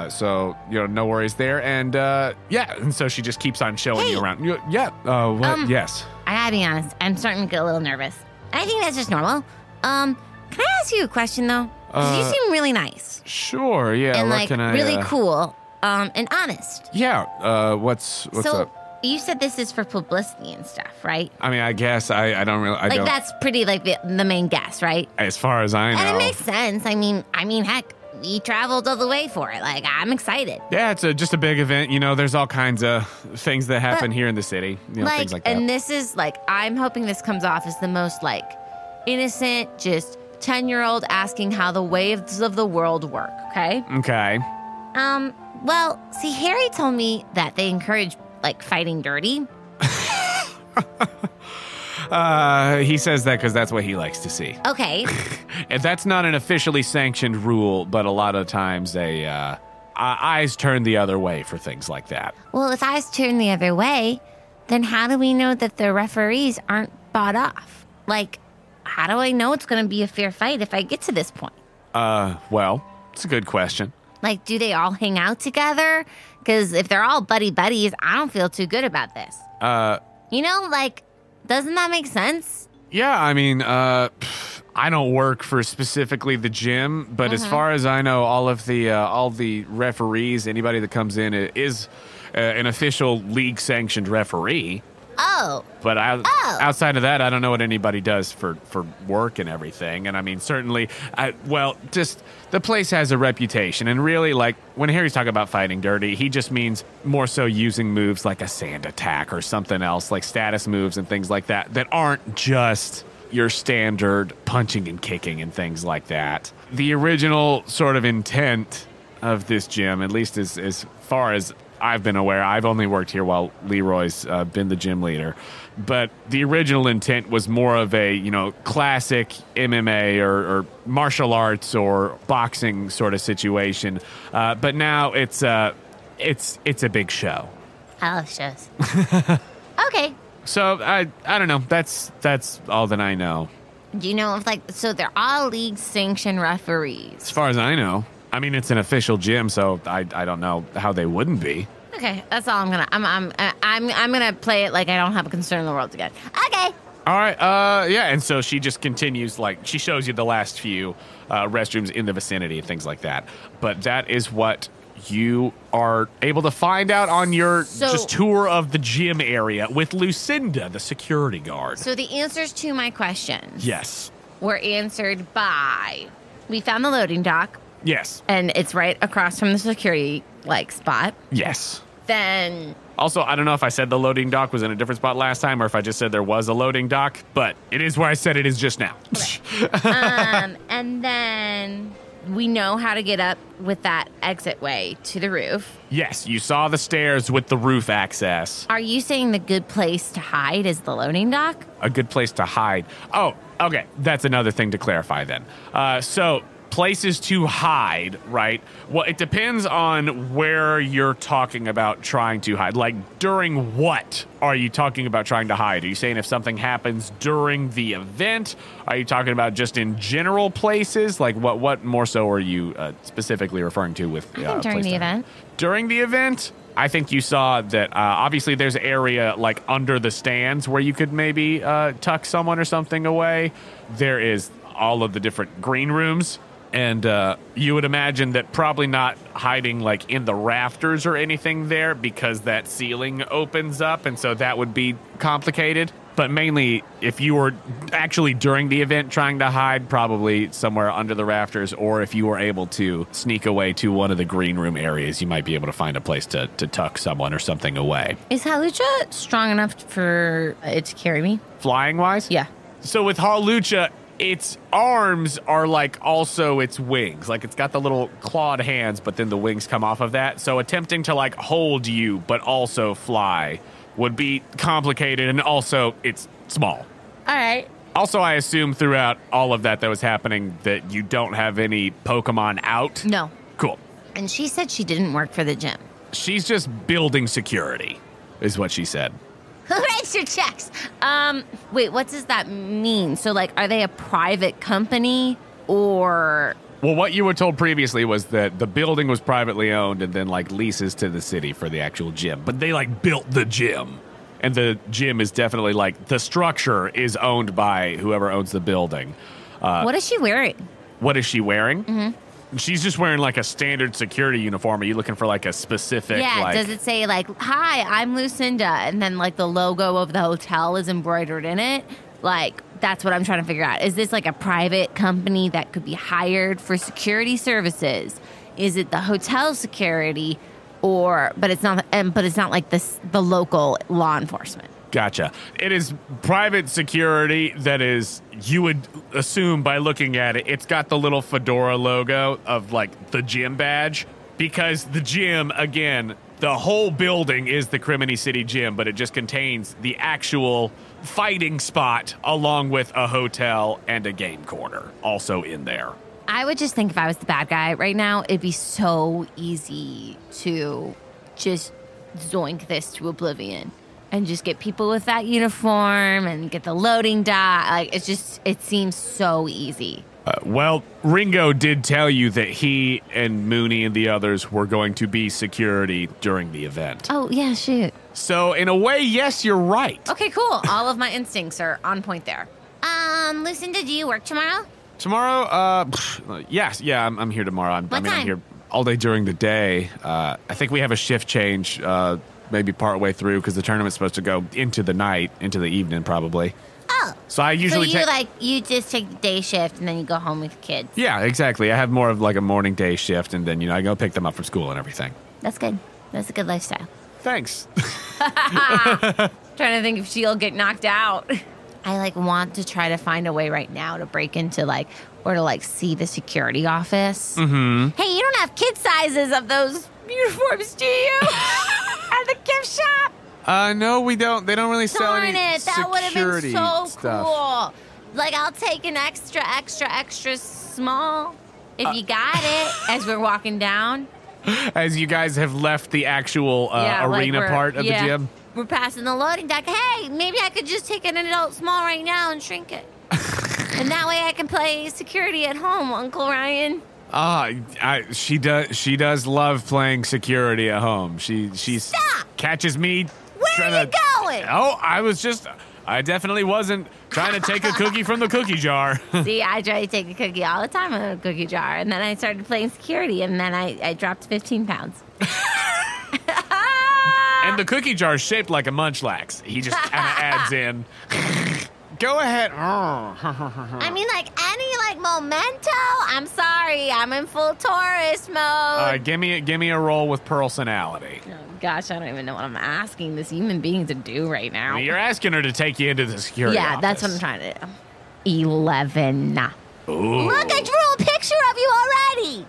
So no worries there. And and so she just keeps on showing you around. Yes. I gotta be honest, I'm starting to get a little nervous. I think that's just normal. Can I ask you a question though? 'Cause you seem really nice. Sure. Yeah. And what can I? Really cool. And honest. Yeah. What's up? You said this is for publicity and stuff, right? I mean, I guess I don't really. That's pretty the main guess, right? As far as I know. And it makes sense. I mean, heck, we traveled all the way for it. Like, I'm excited. Yeah, it's just a big event. There's all kinds of things that happen here in the city. Things like that. And this is I'm hoping this comes off as the most innocent, just 10-year-old asking how the waves of the world work. Okay. Okay. Well, see, Harry told me that they encourage fighting dirty. He says that because that's what he likes to see. Okay. And that's not an officially sanctioned rule, but a lot of times eyes turn the other way for things like that. Well, if eyes turn the other way, then how do we know that the referees aren't bought off? How do I know it's going to be a fair fight if I get to this point? Well, it's a good question. Do they all hang out together? Because if they're all buddies, I don't feel too good about this. Doesn't that make sense? Yeah, I mean, I don't work for specifically the gym, but as far as I know, all the referees, anybody that comes in is an official league-sanctioned referee. Oh. But outside of that, I don't know what anybody does for work and everything. And I mean, certainly, just the place has a reputation. And really, when Harry's talking about fighting dirty, he just means more so using moves like a sand attack or something else, like status moves and things like that aren't just your standard punching and kicking and things like that. The original sort of intent of this gym, at least as far as I've been aware, I've only worked here while Leroy's been the gym leader, but the original intent was more of a classic MMA or martial arts or boxing sort of situation, but now it's a big show. I love shows. Okay. So I don't know. That's all that I know. Do you know if so they're all league sanctioned referees? As far as I know. I mean, it's an official gym, so I don't know how they wouldn't be. Okay, that's all I'm gonna play it like I don't have a concern in the world again. Okay. All right. And so she just continues, she shows you the last few restrooms in the vicinity and things like that. But that is what you are able to find out on your just tour of the gym area with Lucinda, the security guard. So the answers to my questions, yes, were answered by we found the loading dock. Yes. And it's right across from the security, spot. Yes. Then... Also, I don't know if I said the loading dock was in a different spot last time or if I just said there was a loading dock, but it is where I said it is just now. Okay. And then we know how to get up with that exit way to the roof. Yes, you saw the stairs with the roof access. Are you saying the good place to hide is the loading dock? A good place to hide. Oh, okay. That's another thing to clarify then. So... places to hide, right? Well, it depends on where you're talking about trying to hide. During what are you talking about trying to hide? Are you saying if something happens during the event? Are you talking about just in general places? What more so are you specifically referring to with during the event? During the event? I think you saw that obviously there's an area like under the stands where you could maybe tuck someone or something away. There is all of the different green rooms. And you would imagine that probably not hiding like in the rafters or anything there because that ceiling opens up. And so that would be complicated. But mainly if you were actually during the event trying to hide, probably somewhere under the rafters. Or if you were able to sneak away to one of the green room areas, you might be able to find a place to tuck someone or something away. Is Halucha strong enough for it to carry me? Flying wise? Yeah. So with Halucha, its arms are like also its wings. Like it's got the little clawed hands, but then the wings come off of that. So attempting to like hold you, but also fly would be complicated. And also it's small. All right. Also, I assume throughout all of that was happening that you don't have any Pokemon out. No. Cool. And she said she didn't work for the gym. She's just building security, is what she said. Who writes your checks? Wait, what does that mean? So, like, are they a private company or... Well, what you were told previously was that the building was privately owned and then, like, leases to the city for the actual gym. But they, like, built the gym. And the gym is definitely, like, the structure is owned by whoever owns the building. What is she wearing? What is she wearing? Mm-hmm. She's just wearing, like, a standard security uniform. Are you looking for, like, a specific, Yeah, does it say, like, hi, I'm Lucinda, and then, like, the logo of the hotel is embroidered in it? Like, that's what I'm trying to figure out. Is this, like, a private company that could be hired for security services? Is it the hotel security, but it's not like the local law enforcement? Gotcha. It is private security that is, you would assume by looking at it, it's got the little fedora logo of like the gym badge because the gym, again, the whole building is the Crimini City Gym, but it just contains the actual fighting spot along with a hotel and a game corner also in there. I would just think if I was the bad guy right now, it'd be so easy to just zoink this to oblivion. And just get people with that uniform and get the loading die. Like, it seems so easy. Well, Ringo did tell you that he and Mooney and the others were going to be security during the event. Oh, yeah, shoot. So, in a way, yes, you're right. Okay, cool. All of my instincts are on point there. Lucinda, do you work tomorrow? Tomorrow? Yes. Yeah, I'm here tomorrow. What time? I'm here all day during the day. I think we have a shift change maybe part way through because the tournament's supposed to go into the night, into the evening probably. Oh. So I usually you just take the day shift and then you go home with kids. Yeah, exactly. I have more of like a morning day shift and then, I go pick them up from school and everything. That's good. That's a good lifestyle. Thanks. Trying to think if she'll get knocked out. I want to try to find a way right now to break into or to see the security office. Mm-hmm. Hey, you don't have kid sizes of those uniforms, do you? At the gift shop? No, we don't. They don't really sell any that would have been so stuff. Cool. I'll take an extra small if you got it as we're walking down. As you guys have left the actual arena part of the gym? We're passing the loading dock. Hey, maybe I could just take an adult small right now and shrink it. And that way I can play security at home, Uncle Ryan. She does love playing security at home. She catches me. Where are you going? Oh, I definitely wasn't trying to take a cookie from the cookie jar. See, I try to take a cookie all the time out of a cookie jar. And then I started playing security, and then I dropped 15 pounds. And the cookie jar is shaped like a munchlax. He just kind of adds in. Go ahead. I mean, any memento? I'm sorry, I'm in full tourist mode. Give me a roll with personality. Oh gosh, I don't even know what I'm asking this human being to do right now. You're asking her to take you into the security office. That's what I'm trying to do. 11. Ooh. Look, I drew a picture of you already.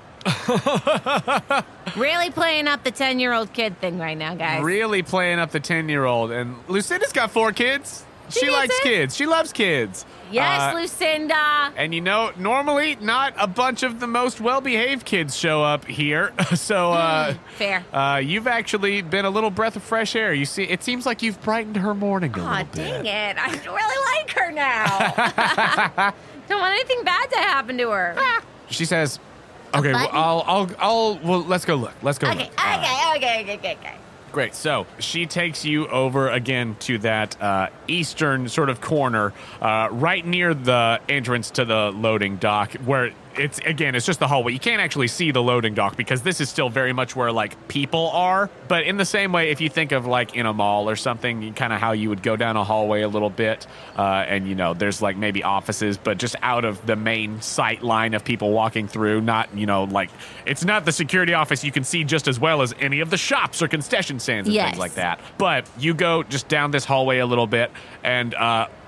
Really playing up the 10-year-old kid thing right now, guys. Really playing up the 10-year-old. And Lucinda's got 4 kids. She likes kids. She loves kids. Yes, Lucinda. And normally not a bunch of the most well-behaved kids show up here. So, fair. You've actually been a little breath of fresh air. You see, it seems like you've brightened her morning a little bit. Dang it. I really like her now. Don't want anything bad to happen to her. She says, okay, well, let's go look. Let's go look. Okay. Great. So she takes you over again to that eastern sort of corner, right near the entrance to the loading dock, where it's just the hallway. You can't actually see the loading dock because this is still very much where like people are. But in the same way, if you think of like in a mall or something, kind of how you would go down a hallway a little bit, and you know, there's like maybe offices, but just out of the main sight line of people walking through. Not, you know, like it's not the security office you can see just as well as any of the shops or concession stands and things like that. But you go just down this hallway a little bit, and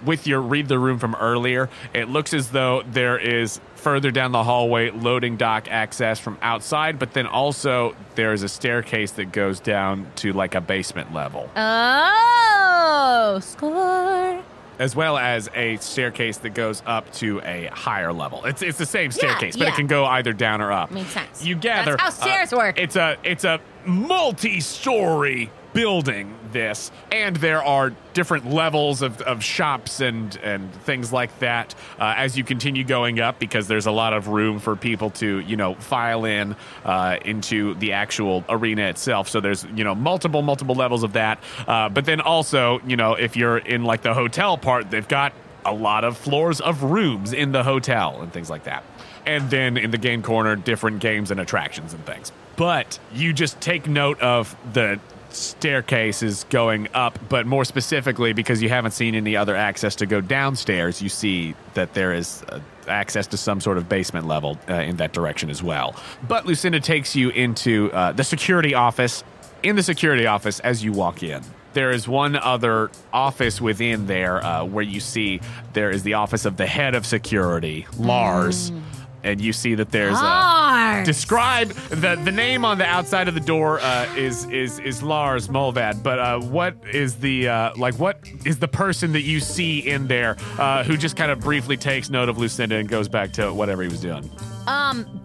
with your read the room from earlier, it looks as though there is further down the hallway loading dock access from outside, but then also there is a staircase that goes down to like a basement level. Oh, score. As well as a staircase that goes up to a higher level. It's the same staircase, but it can go either down or up. Makes sense. You gather that's how stairs work. It's a multi-story building, this, and there are different levels of shops and things like that as you continue going up, because there's a lot of room for people to, you know, file in into the actual arena itself. So there's, you know, multiple levels of that. But then also, you know, if you're in like the hotel part, they've got a lot of floors of rooms in the hotel and things like that. And then in the game corner, different games and attractions and things. But you just take note of the staircases going up, but more specifically, because you haven't seen any other access to go downstairs, you see that there is access to some sort of basement level in that direction as well. But Lucinda takes you into the security office. In the security office, as you walk in, there is one other office within there where you see there is the office of the head of security, Lars. And you see that there's describe the name on the outside of the door is Lars Mulvad, but what is the what is the person that you see in there who just kind of briefly takes note of Lucinda and goes back to whatever he was doing?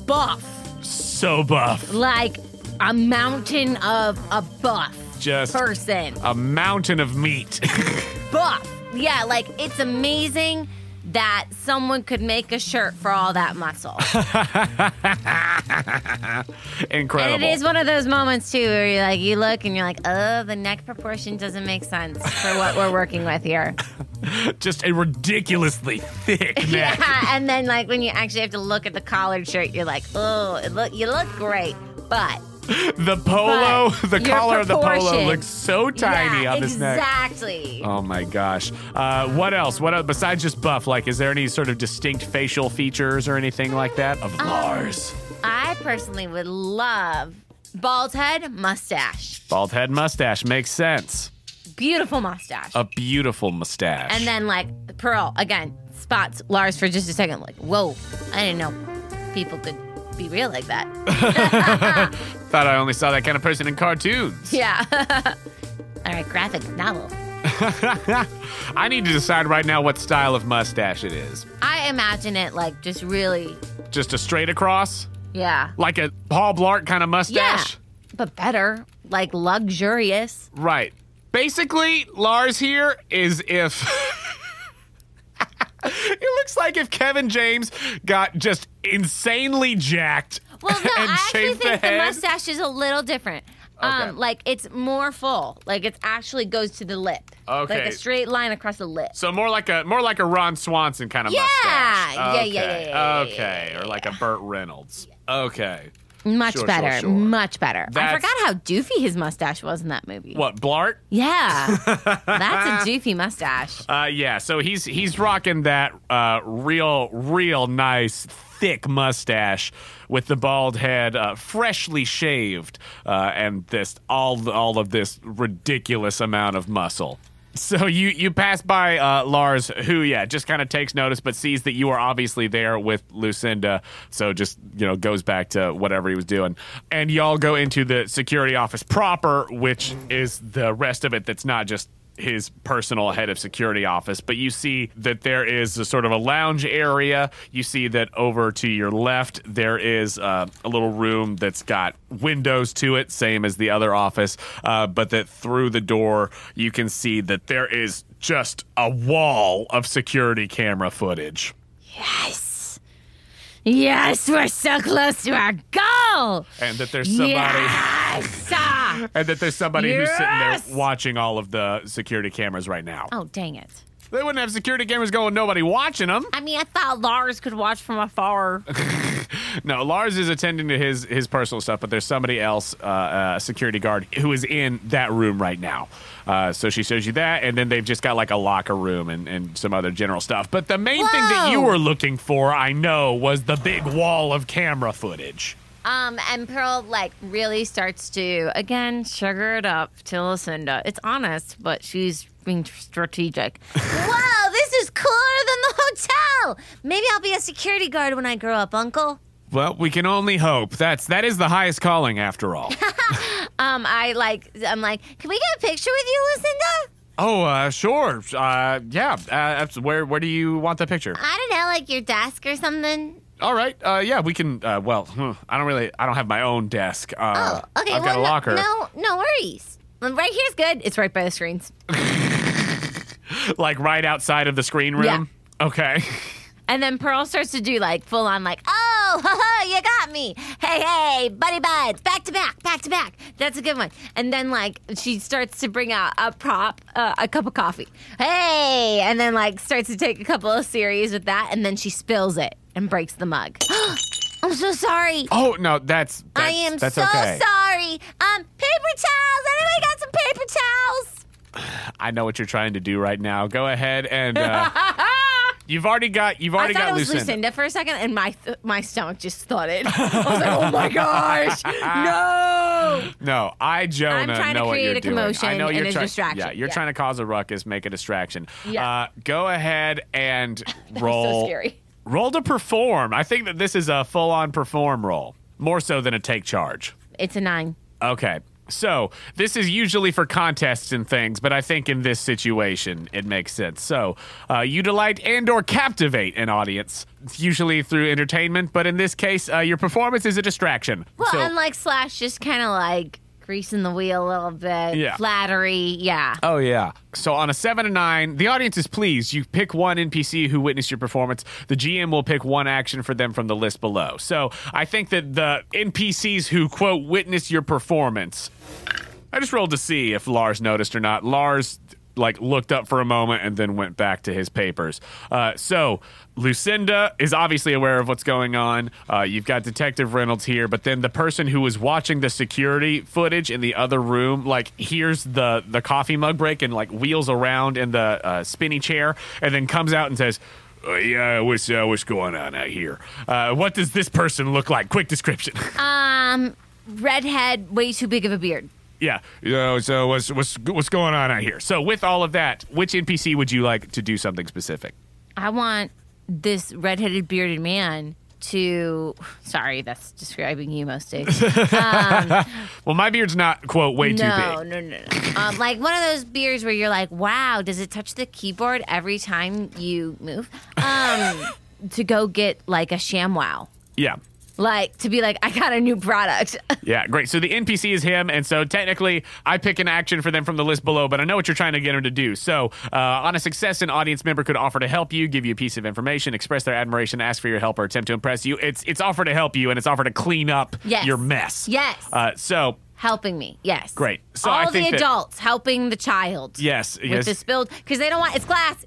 Buff. So buff. Like a mountain of a buff just person. A mountain of meat. Buff. Yeah, like it's amazing that someone could make a shirt for all that muscle. Incredible. And it is one of those moments, too, where you're like, you look and you're like, oh, the neck proportion doesn't make sense for what we're working with here. Just a ridiculously thick neck. Yeah, and then, like, when you actually have to look at the collared shirt, you're like, oh, you look great, but... The polo, the collar of the polo looks so tiny on this neck. Exactly. Oh my gosh. What else? What else, besides just buff? Like, is there any sort of distinct facial features or anything like that of Lars? I personally would love bald head, mustache. Bald head, mustache makes sense. Beautiful mustache. A beautiful mustache. And then like Pearl again spots Lars for just a second. Like, whoa! I didn't know people could be real like that. Thought I only saw that kind of person in cartoons. Yeah. All right, graphic novel. I need to decide right now what style of mustache it is. I imagine it like just really... Just a straight across? Yeah. Like a Paul Blart kind of mustache? Yeah, but better. Like luxurious. Right. Basically, Lars here is if... It looks like if Kevin James got just insanely jacked. Well, no, and I actually think the head. mustache is a little different. Okay. Like it's more full. Like it actually goes to the lip. Okay. Like a straight line across the lip. So more like a Ron Swanson kind of mustache. Okay. Yeah. Okay. Or like a Burt Reynolds. Okay. Much better. Sure. Much better. I forgot how doofy his mustache was in that movie. What, Blart? Yeah. That's a doofy mustache. Yeah, so he's rocking that real nice thick mustache with the bald head, freshly shaved, and this all of this ridiculous amount of muscle. So you pass by Lars, who, just kind of takes notice, but sees that you are obviously there with Lucinda, so just, goes back to whatever he was doing. And y'all go into the security office proper, which is the rest of it that's not just his personal head of security office, but you see that there is a sort of a lounge area. You see that over to your left there is a little room that's got windows to it, same as the other office, but that through the door you can see that there is just a wall of security camera footage. Yes, we're so close to our goal. And that there's somebody Yes! And that there's somebody who's sitting Yes! there watching all of the security cameras right now. Oh, dang it. They wouldn't have security cameras going, nobody watching them. I mean, I thought Lars could watch from afar. No, Lars is attending to his personal stuff, but there's somebody else, a security guard, who is in that room right now. So she shows you that, and then they've just got like a locker room and some other general stuff. But the main thing that you were looking for, I know, was the big wall of camera footage. And Pearl, like, really starts to, again, sugar it up to Lucinda. It's honest, but she's being strategic. Whoa, this is cooler than the hotel! Maybe I'll be a security guard when I grow up, Uncle. Well, we can only hope. That is the highest calling, after all. I'm like, can we get a picture with you, Lucinda? Oh, sure. Yeah. Where do you want the picture? I don't know, like your desk or something. All right. Yeah, we can. I don't have my own desk. Okay. I've got a locker. No worries. Right here's good. It's right by the screens. Like right outside of the screen room? Yeah. Okay. And then Pearl starts to do like full on like, oh, haha, you got me. Hey, buddy buds, back to back. That's a good one. And then like she starts to bring out a prop, a cup of coffee. Hey, and then like starts to take a couple of series with that, and then she spills it and breaks the mug. I'm so sorry. Oh no, that's I am that's so okay. sorry. Paper towels. Anybody got some paper towels? I know what you're trying to do right now. Go ahead and you've already got I thought it was Lucinda. Lucinda for a second, and my stomach just thudded. I was like, oh my gosh, no. No, Jonah, I'm trying to know what create you're a doing. commotion I know and you're a distraction. Yeah, you're trying to cause a ruckus, make a distraction. Yeah. Go ahead and roll. So scary. Roll to perform. I think that this is a full-on perform roll, more so than a take charge. It's a 9. Okay. So this is usually for contests and things, but I think in this situation it makes sense. So you delight and or captivate an audience, usually through entertainment, but in this case, your performance is a distraction. Well, So- unlike Slash, just kind of like greasing the wheel a little bit. Yeah. Flattery. Yeah. Oh, yeah. So on a 7 to 9, the audience is pleased. You pick one NPC who witnessed your performance. The GM will pick one action for them from the list below. So I think that the NPCs who, quote, witnessed your performance, I just rolled to see if Lars noticed or not. Lars, like, looked up for a moment and then went back to his papers. So Lucinda is obviously aware of what's going on. You've got Detective Reynolds here, but then the person who was watching the security footage in the other room, like, hears the coffee mug break and, like, wheels around in the spinny chair and then comes out and says, yeah, what's going on out here? What does this person look like? Quick description. Redhead, way too big of a beard. Yeah. So what's going on out here? So with all of that, which NPC would you like to do something specific? I want this redheaded bearded man to. Sorry, that's describing you most days. Well, my beard's not, quote, way too big. No. Like one of those beards where you're like, wow, does it touch the keyboard every time you move? To go get like a ShamWow. Yeah. Like, to be like, I got a new product. Yeah, great. So the NPC is him, and so technically I pick an action for them from the list below, but I know what you're trying to get him to do. So on a success, an audience member could offer to help you, give you a piece of information, express their admiration, ask for your help, or attempt to impress you. It's offer to help you, and it's offer to clean up your mess. Yes. So helping me, yes. Great. So all I think the adults helping the child. Yes. With the spilled, because they don't want, it's glass.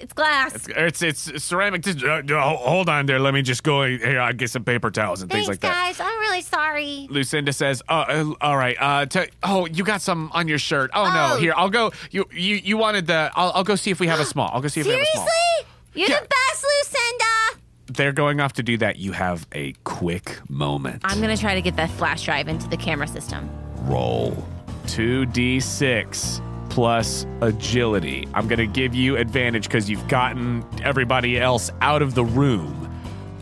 It's ceramic. Just, hold on there. Let me just go here. I'll get some paper towels and Thanks, things like that. guys. I'm really sorry. Lucinda says, all right. You got some on your shirt. Oh, no. Here, I'll go. You wanted the, I'll go see if we have a small. I'll go see if we have a small. Seriously? You're the best, Lucinda. They're going off to do that. You have a quick moment. I'm going to try to get that flash drive into the camera system. Roll 2d6 plus agility. I'm going to give you advantage because you've gotten everybody else out of the room.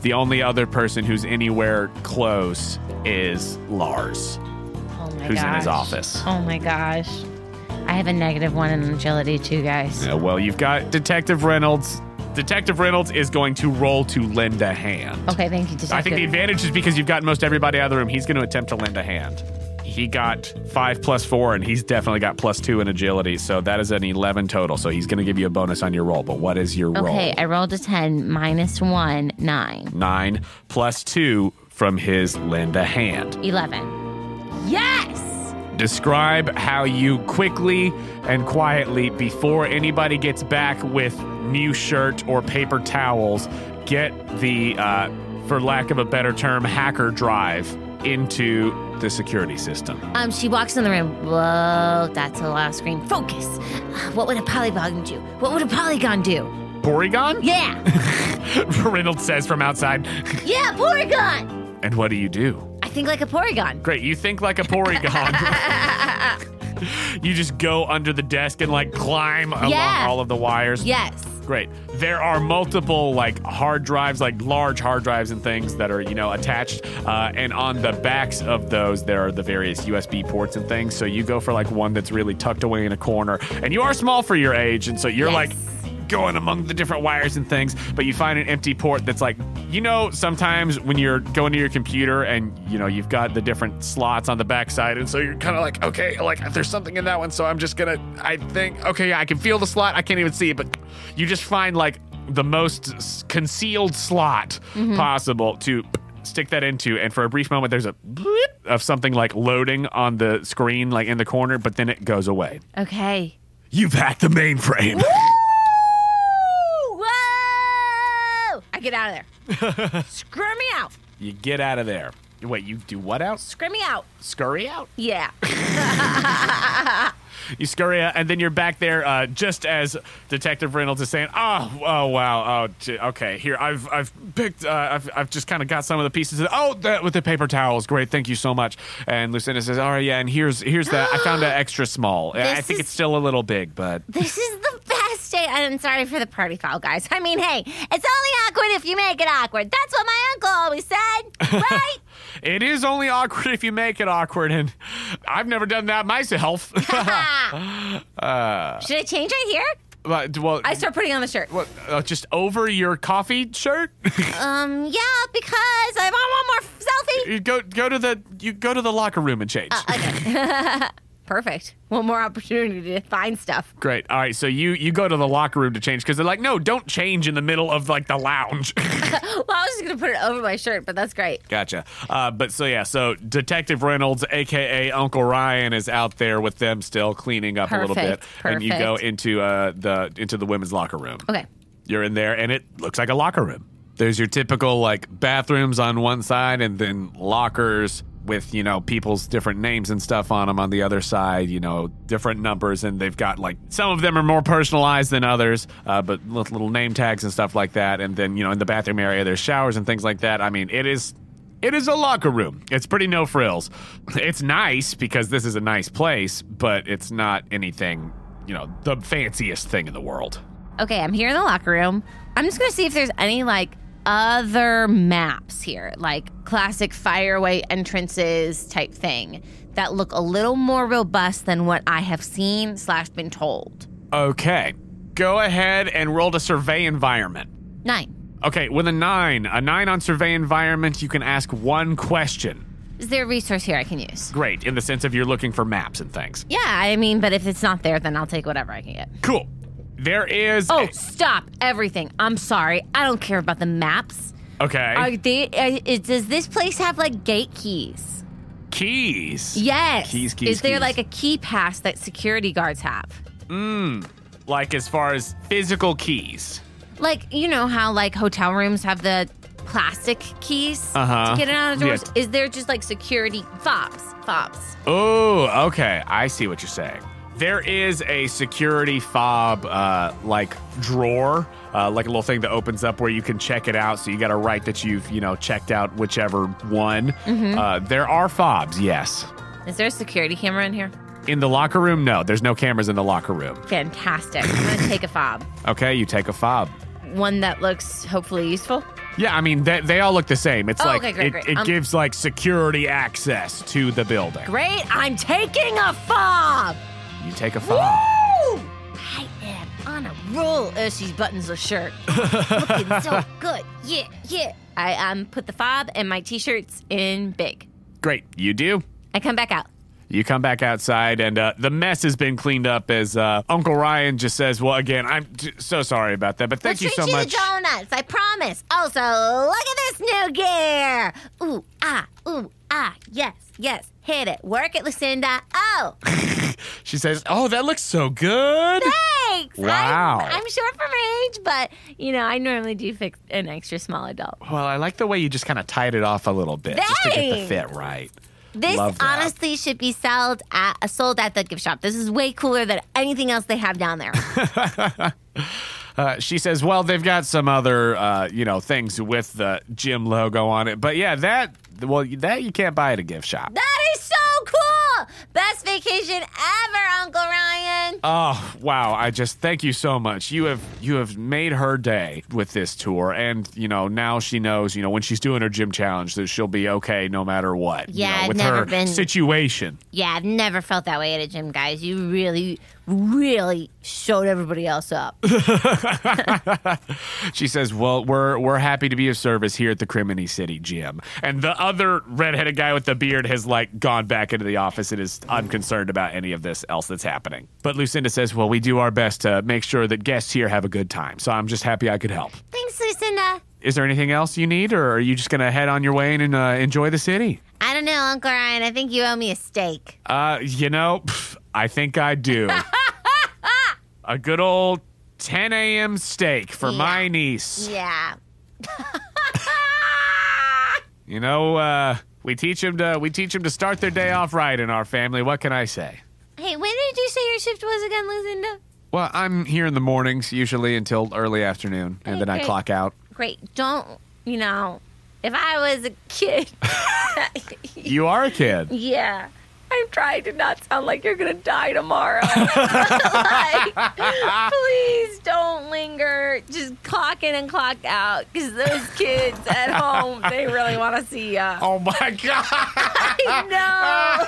The only other person who's anywhere close is Lars, who's in his office. Oh my gosh. I have a -1 in agility too, guys. Yeah, well, you've got Detective Reynolds. Detective Reynolds is going to roll to lend a hand. Okay, thank you, Detective. I think the advantage is because you've gotten most everybody out of the room. He's going to attempt to lend a hand. He got 5 plus 4, and he's definitely got +2 in agility, so that is an 11 total. So he's going to give you a bonus on your roll. But what is your roll? Okay, I rolled a 10, -1, 9. 9 plus 2 from his lend a hand. 11. Yes! describe how you quickly and quietly, before anybody gets back with new shirt or paper towels, get the, for lack of a better term, hacker drive into the security system. She walks in the room. Whoa, that's a lot of screen. Focus. What would a polygon do? What would a polygon do? Porygon? Yeah. Reynolds says from outside. Yeah, Porygon. And what do you do? I think like a Porygon. Great, you think like a Porygon. You just go under the desk and like climb along all of the wires. Yes. Great. There are multiple like hard drives, like large hard drives and things that are, attached. And on the backs of those, there are the various USB ports and things. So you go for like one that's really tucked away in a corner. And you are small for your age. And so you're like going among the different wires and things, but you find an empty port that's like, sometimes when you're going to your computer and, you've got the different slots on the backside, and so you're kind of like, okay, like there's something in that one, so I'm just gonna, I think, okay, yeah, I can feel the slot, I can't even see it, but you just find like the most concealed slot possible to stick that into, and for a brief moment there's a bleep of something like loading on the screen, like in the corner, but then it goes away. Okay. You've hacked the mainframe. I get out of there. Screw me out. You get out of there. Wait, you do what out? Screw me out. Scurry out? Yeah. You scurry out, and then you're back there just as Detective Reynolds is saying, oh, wow, okay, here, I've picked, I've just kind of got some of the pieces of, that with the paper towels, great, thank you so much. And Lucinda says, all right, yeah, and here's that, I found an extra small. I think it's still a little big, but. This is the best day. I'm sorry for the party foul, guys. I mean, hey, it's only awkward if you make it awkward. That's what my uncle always said, right? It is only awkward if you make it awkward, and I've never done that myself. Should I change right here? Well, I start putting on the shirt. Just over your coffee shirt? Yeah, because I want one more selfie. You go to the locker room and change. Okay. Perfect. One more opportunity to find stuff. Great. All right, so you go to the locker room to change because they're like, no, don't change in the middle of like the lounge. Well, I was just going to put it over my shirt, but that's great. Gotcha. So Detective Reynolds, a.k.a. Uncle Ryan, is out there with them still cleaning up a little bit. And you go into the women's locker room. Okay. You're in there, and it looks like a locker room. There's your typical like bathrooms on one side and then lockers with, people's different names and stuff on them on the other side, different numbers, and they've got like, some of them are more personalized than others, but little name tags and stuff like that. And then, in the bathroom area, there's showers and things like that. I mean, it is a locker room. It's pretty no frills. It's nice because this is a nice place, but it's not anything, the fanciest thing in the world. Okay, I'm here in the locker room. I'm just going to see if there's any like other maps here, like classic fireway entrances type thing that look a little more robust than what I have seen / been told. Okay. Go ahead and roll to survey environment. 9. Okay, with a 9 on survey environment, you can ask one question. Is there a resource here I can use? Great, in the sense of you're looking for maps and things. Yeah, I mean, but if it's not there, then I'll take whatever I can get. Cool. There is... Oh, stop everything. I'm sorry. I don't care about the maps. Okay. Are they? Does this place have, like, gate keys? Keys? Yes. Keys. Is there, like, a key pass that security guards have? Like, as far as physical keys? Like, you know how, like, hotel rooms have the plastic keys to get in and out of the doors? Yeah. Is there just, like, security fobs? Oh, okay. I see what you're saying. There is a security fob, like, drawer, like a little thing that opens up where you can check it out. So you got to write that you've, checked out whichever one. There are fobs, yes. Is there a security camera in here? In the locker room, no. There's no cameras in the locker room. Fantastic. I'm going to take a fob. Okay, you take a fob. One that looks hopefully useful? Yeah, I mean, they all look the same. It's okay, great. It gives, like, security access to the building. Great. I'm taking a fob. You take a fob. Woo! I am on a roll. She buttons her shirt. Looking so good. Yeah. I put the fob and my t-shirts in big. Great. You do? I come back out. You come back outside, and the mess has been cleaned up as Uncle Ryan just says, well, again, I'm so sorry about that, but thank you so much. We'll treat you to donuts, I promise. Also, look at this new gear. Ooh, yes. Hit it. Work it, Lucinda. Oh. She says, oh, that looks so good. Thanks. Wow. I'm short for my age, but, I normally do fix an extra small adult. Well, I like the way you just kind of tied it off a little bit. Thanks. Just to get the fit right. This honestly should be sold at the gift shop. This is way cooler than anything else they have down there. She says, well, they've got some other, things with the gym logo on it. But yeah, that you can't buy at a gift shop. That is so cool! Best vacation ever, Uncle Ryan. Oh, wow. I just thank you so much. You have made her day with this tour. And, now she knows, when she's doing her gym challenge that she'll be okay no matter what. Yeah, with her situation. Yeah, I've never felt that way at a gym, guys. You really, really showed everybody else up. She says, well, we're happy to be of service here at the Crimini City Gym. And the other redheaded guy with the beard has gone back into the office and is unconcerned about any of this else that's happening. But Lucinda says, well, we do our best to make sure that guests here have a good time. So I'm just happy I could help. Thanks, Lucinda. Is there anything else you need, or are you just going to head on your way and enjoy the city? I don't know, Uncle Ryan. I think you owe me a steak. I think I do. A good old 10 a.m. steak for my niece. Yeah. We teach them to start their day off right in our family. What can I say? Hey, when did you say your shift was again, Lucinda? Well, I'm here in the mornings usually until early afternoon, and then I clock out. Great. Don't, if I was a kid. You are a kid. Yeah. I'm trying to not sound like you're going to die tomorrow. Please don't linger. Just clock in and clock out, because those kids at home, they really want to see ya. Oh, my God. I know.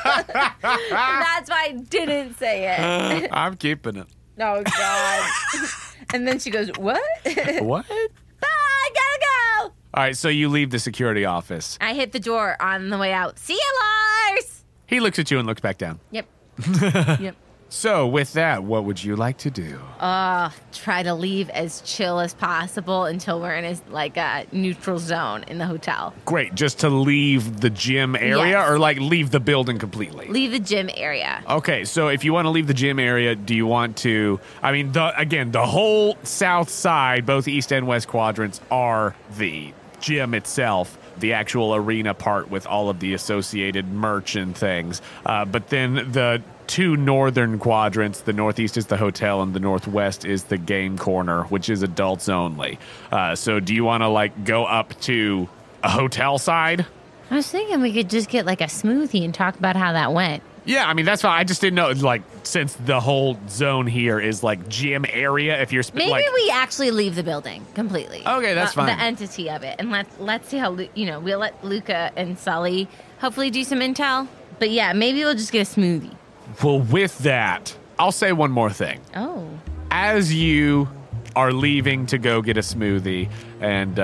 That's why I didn't say it. I'm keeping it. Oh, God. And then she goes, what? What? Bye, I gotta go. All right, so you leave the security office. I hit the door on the way out. See ya, Lars. He looks at you and looks back down. Yep. Yep. So, with that, what would you like to do? Try to leave as chill as possible until we're in a neutral zone in the hotel. Great. Just to leave the gym area, yes. Or leave the building completely? Leave the gym area. Okay, so if you want to leave the gym area, do you want to... the whole south side, both east and west quadrants, are the gym itself. The actual arena part with all of the associated merch and things. But then the two northern quadrants, the northeast is the hotel and the northwest is the game corner, which is adults only. So do you want to go up to a hotel side? I was thinking we could just get a smoothie and talk about how that went. Yeah, that's fine. I just didn't know, since the whole zone here is gym area, if you're... Maybe we actually leave the building completely. Okay, that's fine. The entity of it. And let's see how, we'll let Luca and Sully hopefully do some intel. But yeah, maybe we'll just get a smoothie. Well, with that, I'll say one more thing. Oh. As you are leaving to go get a smoothie and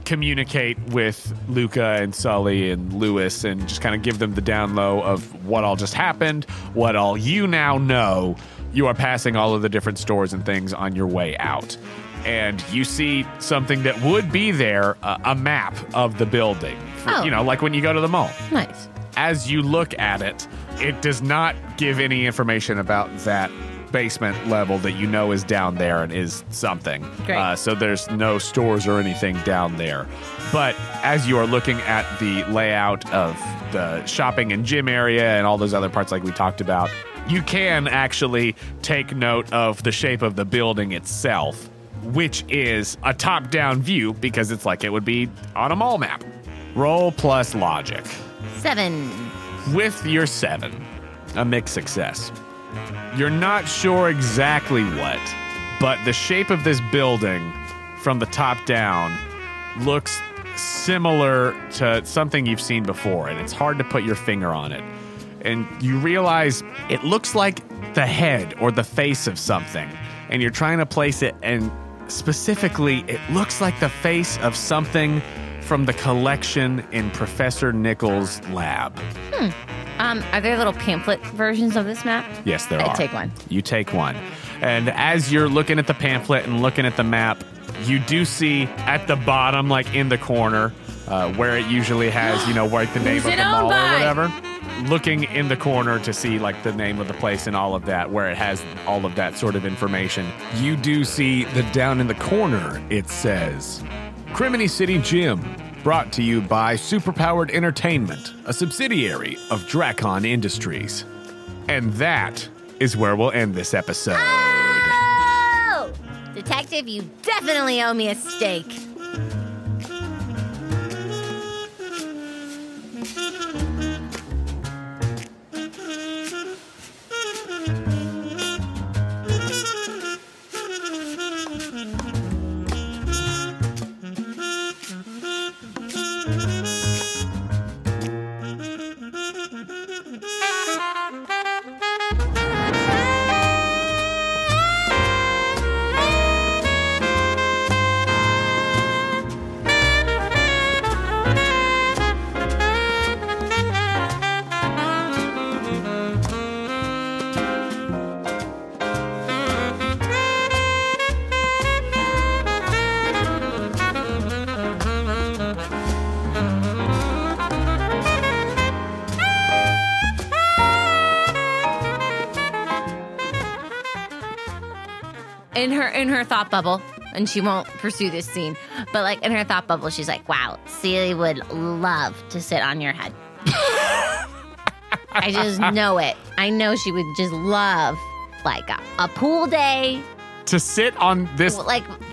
communicate with Luca and Sully and Lewis and just kind of give them the down low of what all just happened, what all you now know, you are passing all of the different stores and things on your way out. And you see something that would be there, a map of the building. Like when you go to the mall. Nice. As you look at it, it does not give any information about that basement level that is down there and is something. Great. So there's no stores or anything down there. But as you are looking at the layout of the shopping and gym area and all those other parts like we talked about, you can actually take note of the shape of the building itself, which is a top-down view because it's like it would be on a mall map. Roll plus logic. 7. With your 7, a mixed success. You're not sure exactly what, but the shape of this building from the top down looks similar to something you've seen before, and it's hard to put your finger on it. And you realize it looks like the head or the face of something, and you're trying to place it, and specifically, it looks like the face of something from the collection in Professor Nichols' lab. Are there little pamphlet versions of this map? Yes, there are. I take one. You take one. And as you're looking at the pamphlet and looking at the map, you do see at the bottom, like in the corner, where it usually has, like the name of the mall or whatever. Looking in the corner to see like the name of the place and all of that, where it has all of that sort of information. You do see that down in the corner, it says, Criminy Gym, brought to you by Superpowered Entertainment, a subsidiary of Dracon Industries. And that is where we'll end this episode. Oh! Detective, you definitely owe me a steak. In her thought bubble, and she won't pursue this scene, but like in her thought bubble, she's like, wow, Celie would love to sit on your head. I just know it. I know she would just love like a pool day. To sit on this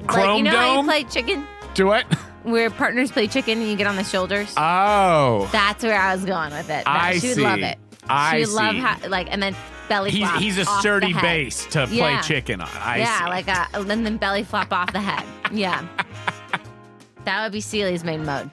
chrome you know dome? How you play chicken? Do it? Where partners play chicken and you get on the shoulders. Oh. That's where I was going with it. She would love it. She would love and then belly flop. He's a sturdy base to play chicken on. I see. And then belly flop off the head. Yeah. That would be Celie's main mode.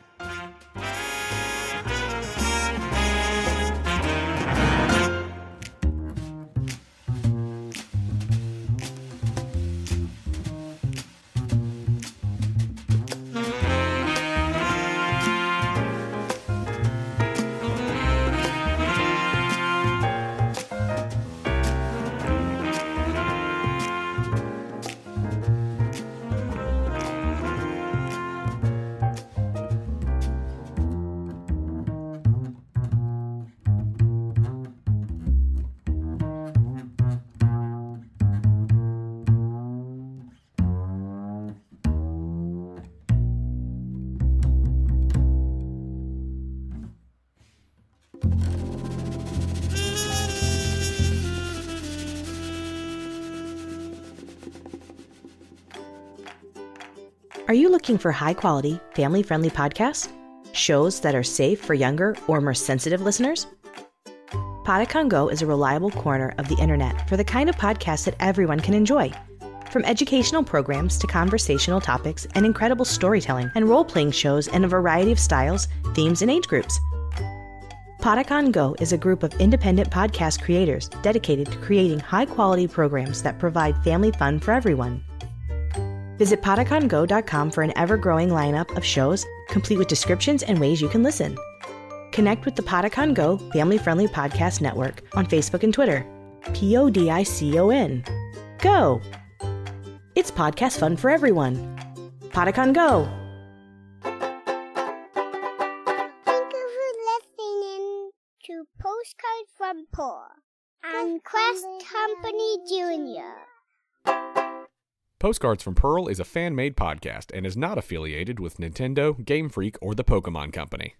Are you looking for high-quality, family-friendly podcasts? Shows that are safe for younger or more sensitive listeners? Podicon Go is a reliable corner of the internet for the kind of podcast that everyone can enjoy. From educational programs to conversational topics and incredible storytelling and role-playing shows in a variety of styles, themes, and age groups. Podicon Go is a group of independent podcast creators dedicated to creating high-quality programs that provide family fun for everyone. Visit podicongo.com for an ever-growing lineup of shows, complete with descriptions and ways you can listen. Connect with the Podicon Go family-friendly podcast network on Facebook and Twitter. PODICON. Go! It's podcast fun for everyone. Podicon Go! Thank you for listening to Postcards from Pearl and Quest Company Jr. Postcards from Pearl is a fan-made podcast and is not affiliated with Nintendo, Game Freak, or the Pokémon Company.